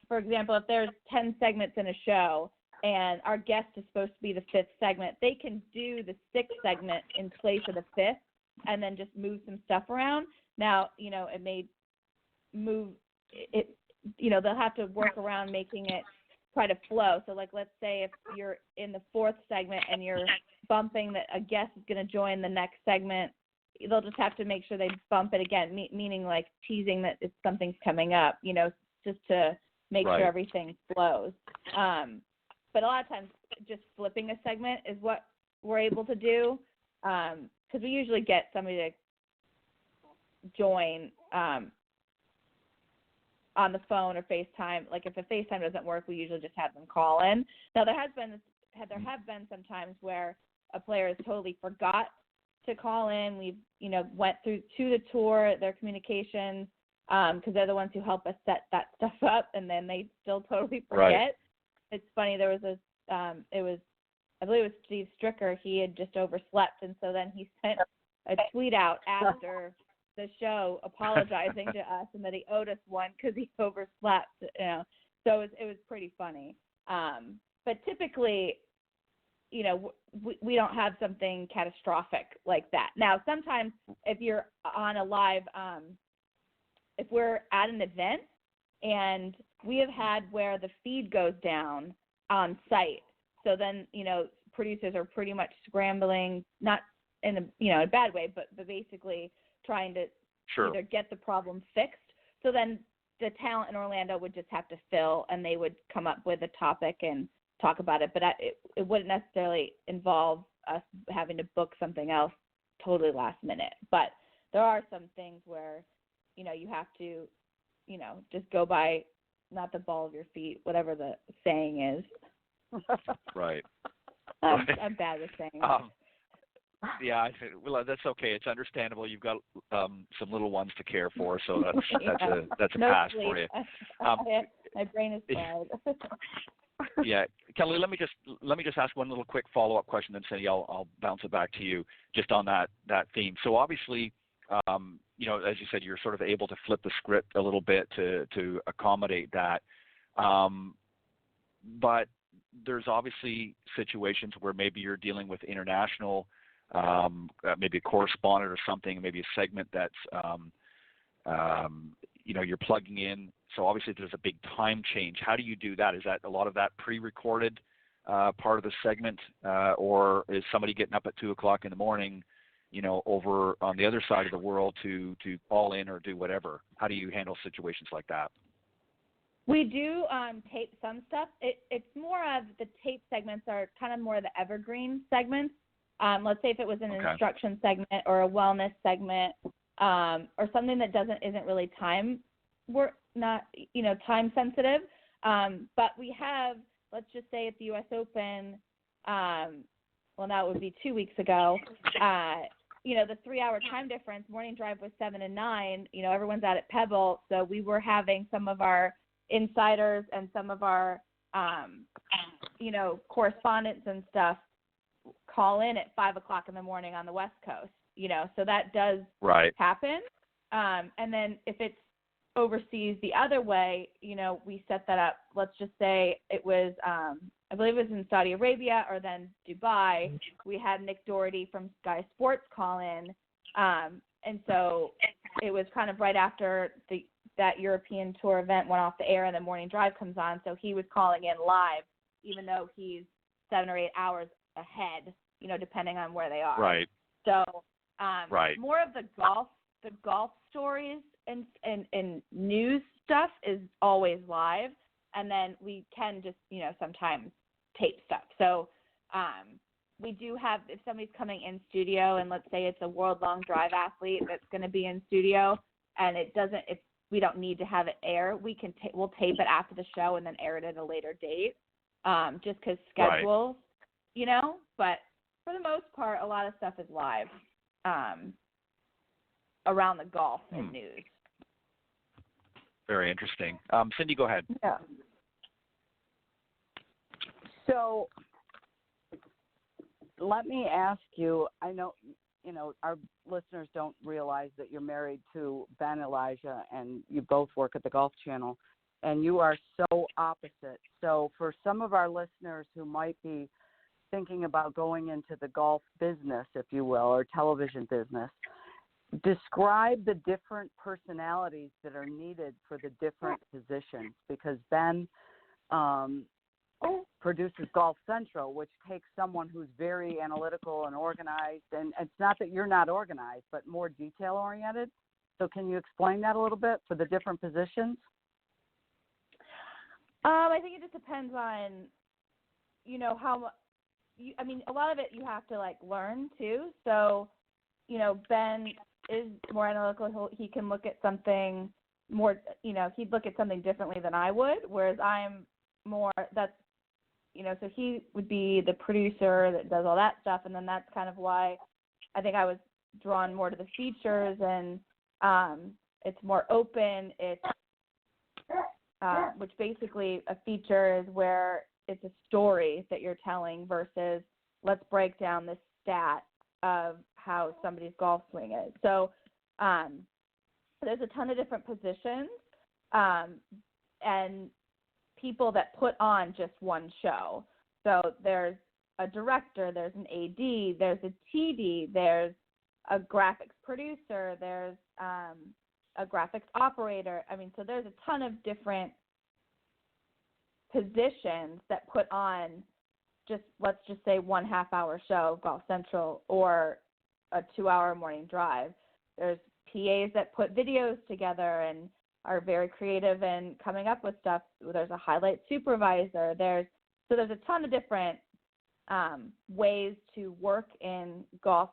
Speaker 6: for example, if there's 10 segments in a show and our guest is supposed to be the 5th segment, they can do the 6th segment in place of the 5th and then just move some stuff around. Now, it may move it, they'll have to work around making it try to flow. So like, let's say if you're in the 4th segment and you're bumping that a guest is going to join the next segment, they'll just have to make sure they bump it again, meaning like teasing that if something's coming up, just to make sure everything flows. But a lot of times just flipping a segment is what we're able to do, because we usually get somebody to join on the phone or FaceTime. Like if a FaceTime doesn't work, we usually just have them call in. Now there has been there have been some times where a player has totally forgot to call in. We've, went through to the tour, their communications, because they're the ones who help us set that stuff up, and then they still totally forget.
Speaker 2: Right.
Speaker 6: It's funny, there was I believe it was Steve Stricker. He had just overslept, and so then he sent a tweet out after the show apologizing to us and that he owed us one because he overslept. So it was pretty funny. But typically, we don't have something catastrophic like that. Now, sometimes if you're on a live, if we're at an event, and we have had where the feed goes down on site, so then, producers are pretty much scrambling, not in a bad way, but basically trying to either get the problem fixed. So then the talent in Orlando would just have to fill, and they would come up with a topic and talk about it. But it wouldn't necessarily involve us having to book something else totally last minute. But there are some things where, you have to, just go by, not the ball of your feet, whatever the saying is.
Speaker 2: Right.
Speaker 6: I'm bad with saying
Speaker 2: yeah, well, that's okay. It's understandable. You've got some little ones to care for, so that's a
Speaker 6: no
Speaker 2: pass
Speaker 6: sleep.
Speaker 2: for you.
Speaker 6: My brain is fried.
Speaker 2: Yeah, Kelly, let me just ask one little quick follow-up question, then Cindy, I'll bounce it back to you just on that theme. So obviously, as you said, you're sort of able to flip the script a little bit to accommodate that. But there's obviously situations where maybe you're dealing with international, maybe a correspondent or something, maybe a segment that's, you're plugging in. So obviously there's a big time change. How do you do that? Is that a lot of that pre-recorded part of the segment, or is somebody getting up at 2 o'clock in the morning, over on the other side of the world to call in or do whatever? How do you handle situations like that?
Speaker 6: We do tape some stuff. It's more of the tape segments are kind of more of the evergreen segments. Let's say if it was an instruction segment or a wellness segment, or something that isn't really time sensitive. But we have, let's just say at the U.S. Open, that would be 2 weeks ago. The 3-hour time difference. Morning drive was 7 and 9. Everyone's out at Pebble, so we were having some of our insiders and some of our, correspondents and stuff call in at 5 o'clock in the morning on the West Coast, so that does happen. And then if it's overseas the other way, we set that up. Let's just say it was, I believe it was in Saudi Arabia or then Dubai. We had Nick Doherty from Sky Sports call in. And so it was kind of right after that European tour event went off the air and the morning drive comes on. So he was calling in live, even though he's 7 or 8 hours ahead, depending on where they are.
Speaker 2: Right.
Speaker 6: So more of the golf stories and news stuff is always live. And then we can just, sometimes tape stuff. So we do have, if somebody's coming in studio and let's say it's a World Long Drive athlete that's going to be in studio and we don't need to have it air, we'll tape it after the show and then air it at a later date, just because schedules, but for the most part, a lot of stuff is live around the golf and news.
Speaker 2: Very interesting. Cindy, go ahead.
Speaker 3: Yeah. So let me ask you, I know, our listeners don't realize that you're married to Ben Elijah and you both work at the Golf Channel, and you are so opposite. So for some of our listeners who might be thinking about going into the golf business, if you will, or television business, describe the different personalities that are needed for the different positions, because Ben produces Golf Central, which takes someone who's very analytical and organized, and it's not that you're not organized, but more detail-oriented. So can you explain that a little bit for the different positions?
Speaker 6: I think it just depends on, how a lot of it you have to, learn, too. So, Ben is more analytical. He can look at something more, he'd look at something differently than I would, whereas I'm more, so he would be the producer that does all that stuff, and then that's kind of why I think I was drawn more to the features, and it's more open. It's which basically a feature is where it's a story that you're telling versus let's break down this stat of how somebody's golf swing is. So there's a ton of different positions and people that put on just one show. So there's a director, there's an AD, there's a TD, there's a graphics producer, there's a graphics operator. I mean, so there's a ton of different positions that put on just, let's just say, 1.5 hour show of Golf Central or a 2-hour morning drive. There's PAs that put videos together and are very creative in coming up with stuff. There's a highlight supervisor. There's a ton of different ways to work in golf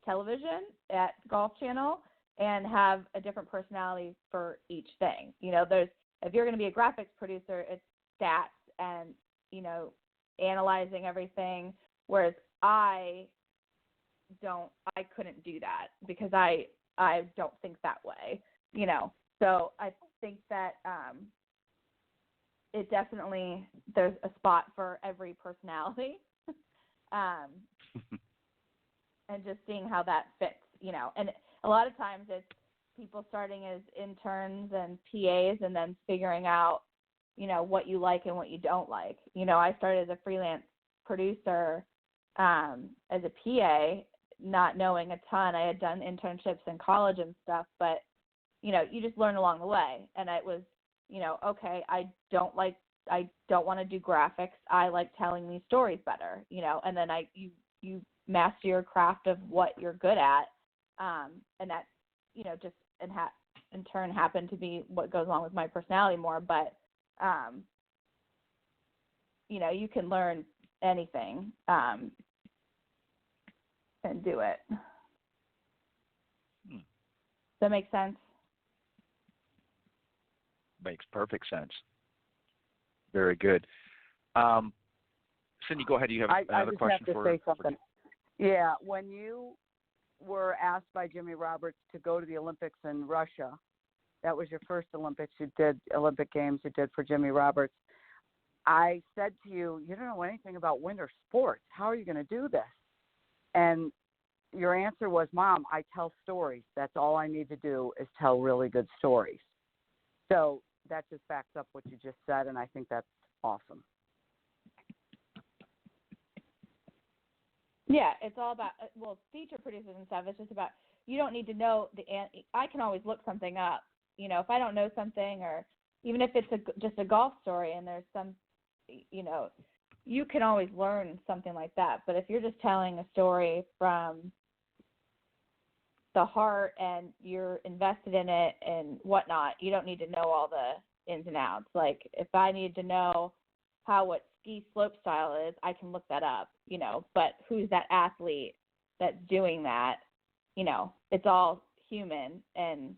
Speaker 6: television at Golf Channel and have a different personality for each thing. If you're going to be a graphics producer, it's stats and, analyzing everything, whereas I couldn't do that because I don't think that way, So I think that it definitely, there's a spot for every personality. And just seeing how that fits, and a lot of times it's people starting as interns and PAs and then figuring out, what you like and what you don't like. I started as a freelance producer as a PA, not knowing a ton. I had done internships in college and stuff, but, you just learn along the way. And it was, okay, I don't want to do graphics. I like telling these stories better, and then you master your craft of what you're good at. And that, just in turn happened to be what goes along with my personality more. But, you can learn anything and do it. Does that make sense?
Speaker 2: Makes perfect sense. Very good. Cindy, go ahead. Do you have another question for?
Speaker 3: I just have to say something. Yeah, when you were asked by Jimmy Roberts to go to the Olympics in Russia, that was your first Olympic Games you did for Jimmy Roberts. I said to you, you don't know anything about winter sports. How are you going to do this? And your answer was, Mom, I tell stories. That's all I need to do is tell really good stories. So that just backs up what you just said, and I think that's awesome.
Speaker 6: Yeah, it's all about, feature producers and stuff, it's just about, you don't need to know I can always look something up, if I don't know something, or even if it's just a golf story and there's some, you can always learn something like that. But if you're just telling a story from the heart and you're invested in it and whatnot, you don't need to know all the ins and outs. Like, if I need to know what ski slope style is, I can look that up, but who's that athlete that's doing that? It's all human, and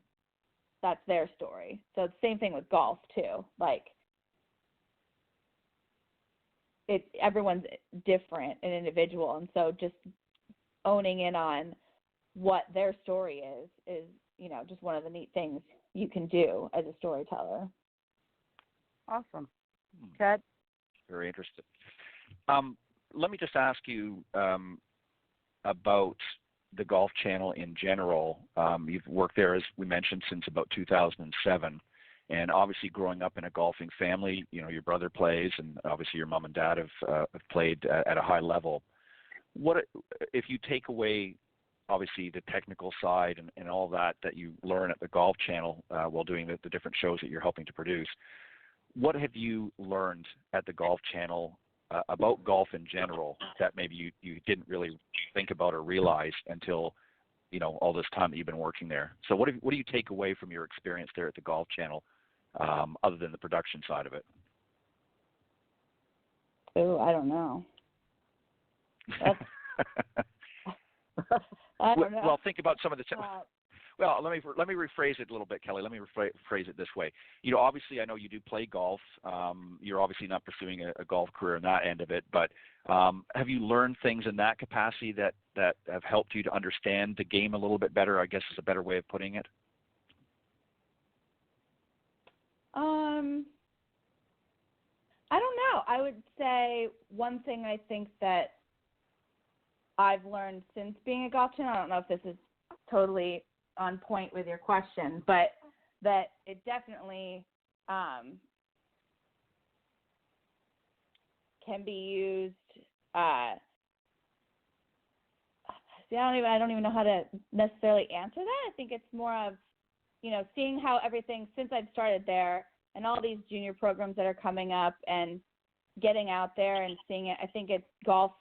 Speaker 6: that's their story. So it's the same thing with golf too. Like, everyone's different and individual, and so just owning in on what their story is just one of the neat things you can do as a storyteller.
Speaker 3: Awesome. Ted?
Speaker 2: Very interesting. Let me just ask you about the Golf Channel in general. You've worked there, as we mentioned, since about 2007. And obviously growing up in a golfing family, your brother plays, and obviously your mom and dad have played at a high level. What if you take away, obviously, the technical side and all that you learn at the Golf Channel while doing the different shows that you're helping to produce, what have you learned at the Golf Channel about golf in general that maybe you didn't really think about or realize until, all this time that you've been working there? So what do you take away from your experience there at the Golf Channel, other than the production side of it?
Speaker 6: Oh, I don't know. I don't know.
Speaker 2: Well, think about some of the Well, let me rephrase it a little bit, Kelly. Let me rephrase it this way. Obviously, I know you do play golf. You're obviously not pursuing a golf career in that end of it, but have you learned things in that capacity that have helped you to understand the game a little bit better, I guess is a better way of putting it?
Speaker 6: I don't know. I would say one thing I think that I've learned since being a golf channel, I don't know if this is totally on point with your question, but that it definitely can be used. I don't even know how to necessarily answer that. I think it's more of, seeing how everything since I've started there and all these junior programs that are coming up and getting out there and seeing it. I think it's golf.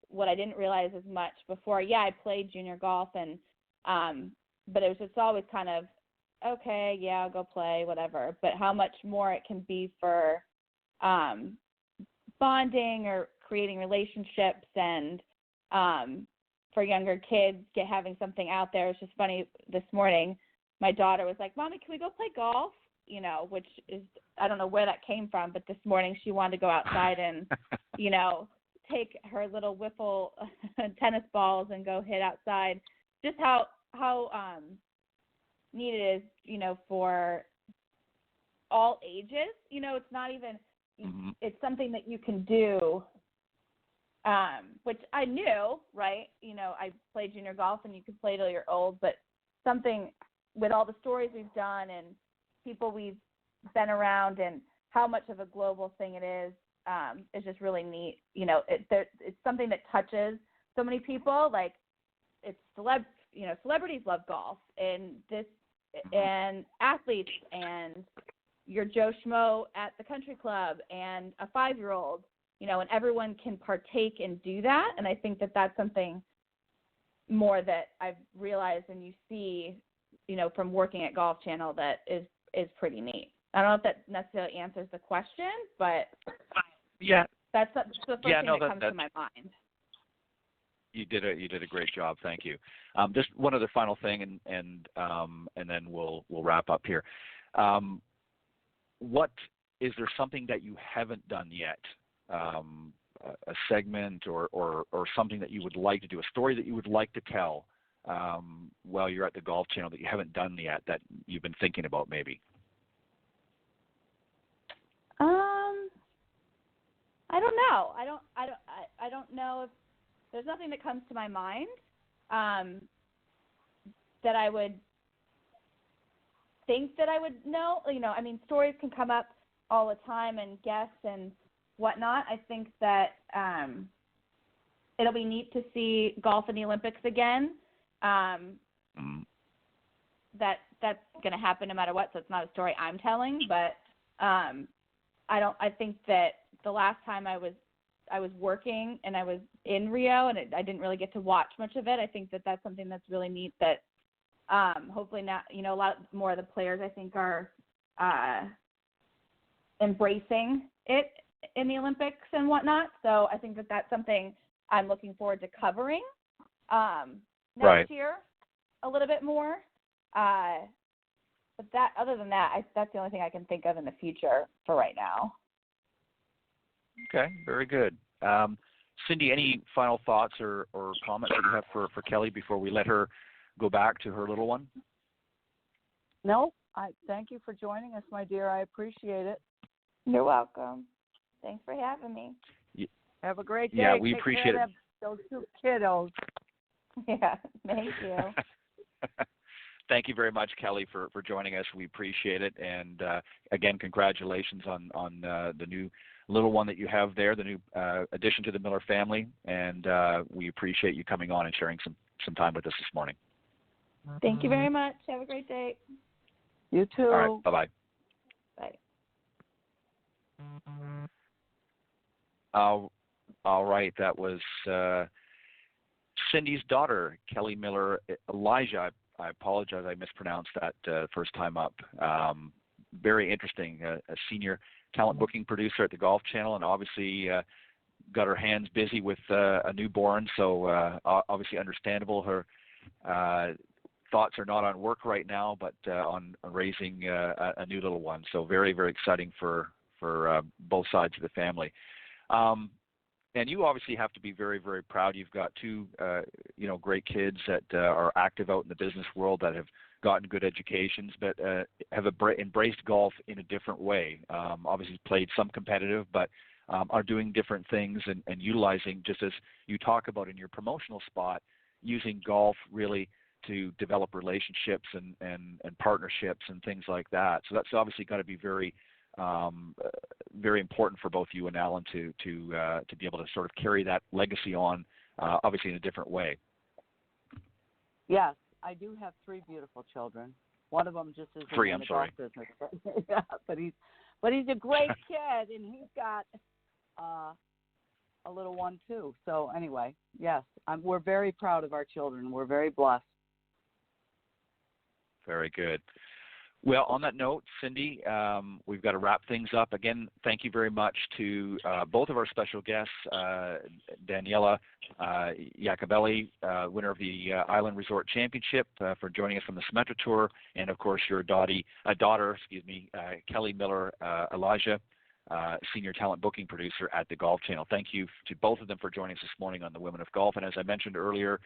Speaker 6: What I didn't realize as much before. Yeah, I played junior golf and. But it's always kind of, okay, yeah, I'll go play, whatever. But how much more it can be for bonding or creating relationships and for younger kids, having something out there. It's just funny, this morning, my daughter was like, Mommy, can we go play golf? Which is, I don't know where that came from, but this morning she wanted to go outside and, take her little wiffle tennis balls and go hit outside. Just how neat it is, for all ages. It's not even, it's something that you can do, which I knew, right? I played junior golf and you can play till you're old, but something with all the stories we've done and people we've been around and how much of a global thing it is just really neat. It's something that touches so many people. Like, it's celebrities love golf, and and athletes, and your Joe Schmo at the country club, and a 5-year-old, and everyone can partake and do that. And I think that that's something more that I've realized, and you see, from working at Golf Channel, that is pretty neat. I don't know if that necessarily answers the question, but
Speaker 2: yeah,
Speaker 6: that's the first thing that comes to my mind.
Speaker 2: You did a great job. Thank you. Just one other final thing, and then we'll wrap up here. Is there something that you haven't done yet? A segment or something that you would like to do, a story that you would like to tell while you're at the Golf Channel that you haven't done yet, that you've been thinking about maybe?
Speaker 6: I don't know. I don't know if there's nothing that comes to my mind that I would think that I would know. Stories can come up all the time, and guests and whatnot. I think that it'll be neat to see golf in the Olympics again. That's going to happen no matter what, so it's not a story I'm telling. But I think that the last time I was working and I was in Rio and I didn't really get to watch much of it. I think that that's something that's really neat that hopefully now, a lot more of the players I think are embracing it in the Olympics and whatnot. So I think that that's something I'm looking forward to covering next year a little bit more. But other than that, that's the only thing I can think of in the future for right now.
Speaker 2: Okay, very good. Cindy, any final thoughts or comments that you have for Kelly before we let her go back to her little one?
Speaker 3: No, I thank you for joining us, my dear. I appreciate it.
Speaker 6: You're welcome. Thanks for having me.
Speaker 3: Have a great day.
Speaker 2: Yeah, we
Speaker 3: Take
Speaker 2: appreciate
Speaker 3: care
Speaker 2: it.
Speaker 3: of those 2 kiddos.
Speaker 6: Yeah, thank you.
Speaker 2: Thank you very much, Kelly, for joining us. We appreciate it. And again, congratulations on the new little one that you have there, the new addition to the Miller family. And we appreciate you coming on and sharing some time with us this morning.
Speaker 6: Thank you very much. Have a great day.
Speaker 3: You too.
Speaker 2: All right. Bye-bye.
Speaker 6: Bye.
Speaker 2: All right. That was Cindy's daughter, Kelly Miller. Elijah, I apologize, I mispronounced that first time up. Very interesting. A senior talent booking producer at the Golf Channel, and obviously got her hands busy with a newborn, so obviously understandable. Her thoughts are not on work right now, but on raising a new little one. So very, very exciting for both sides of the family. And you obviously have to be very, very proud. You've got two, great kids that are active out in the business world that have gotten good educations, but have embraced golf in a different way. Obviously played some competitive, but are doing different things and utilizing, just as you talk about in your promotional spot, using golf really to develop relationships and partnerships and things like that. So that's obviously got to be very, very important for both you and Alan to be able to sort of carry that legacy on, obviously in a different way.
Speaker 3: Yes, I do have 3 beautiful children. One of them just isn't in the golf business. Yeah, but he's a great kid, and he's got a little one too. So anyway, yes, we're very proud of our children. We're very blessed.
Speaker 2: Very good. Well, on that note, Cindy, we've got to wrap things up. Again, thank you very much to both of our special guests, Daniela Iacobelli, winner of the Island Resort Championship, for joining us from the Symetra Tour, and of course your daughter, Kelly Miller Elijah, Senior Talent Booking Producer at the Golf Channel. Thank you to both of them for joining us this morning on the Women of Golf. And as I mentioned earlier,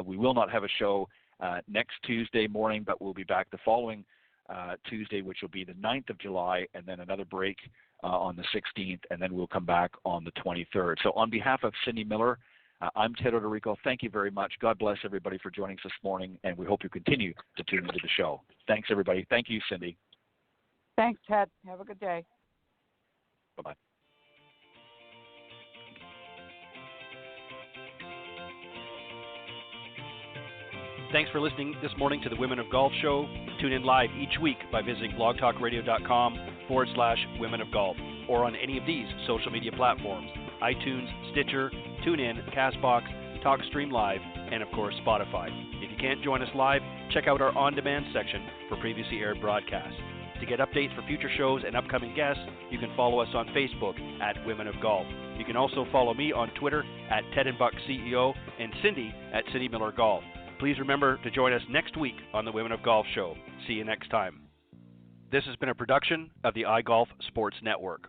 Speaker 2: we will not have a show next Tuesday morning, but we'll be back the following Tuesday, which will be the 9th of July, and then another break on the 16th, and then we'll come back on the 23rd. So on behalf of Cindy Miller, I'm Ted Odorico. Thank you very much. God bless everybody for joining us this morning, and we hope you continue to tune into the show. Thanks, everybody. Thank you, Cindy.
Speaker 3: Thanks, Ted. Have a good day.
Speaker 2: Bye-bye.
Speaker 7: Thanks for listening this morning to the Women of Golf Show. Tune in live each week by visiting blogtalkradio.com/Women of Golf, or on any of these social media platforms: iTunes, Stitcher, TuneIn, CastBox, TalkStream Live, and of course Spotify. If you can't join us live, check out our on-demand section for previously aired broadcasts. To get updates for future shows and upcoming guests, you can follow us on Facebook at Women of Golf. You can also follow me on Twitter at Ted and Buck CEO and Cindy at Cindy Miller Golf. Please remember to join us next week on the Women of Golf Show. See you next time. This has been a production of the iGolf Sports Network.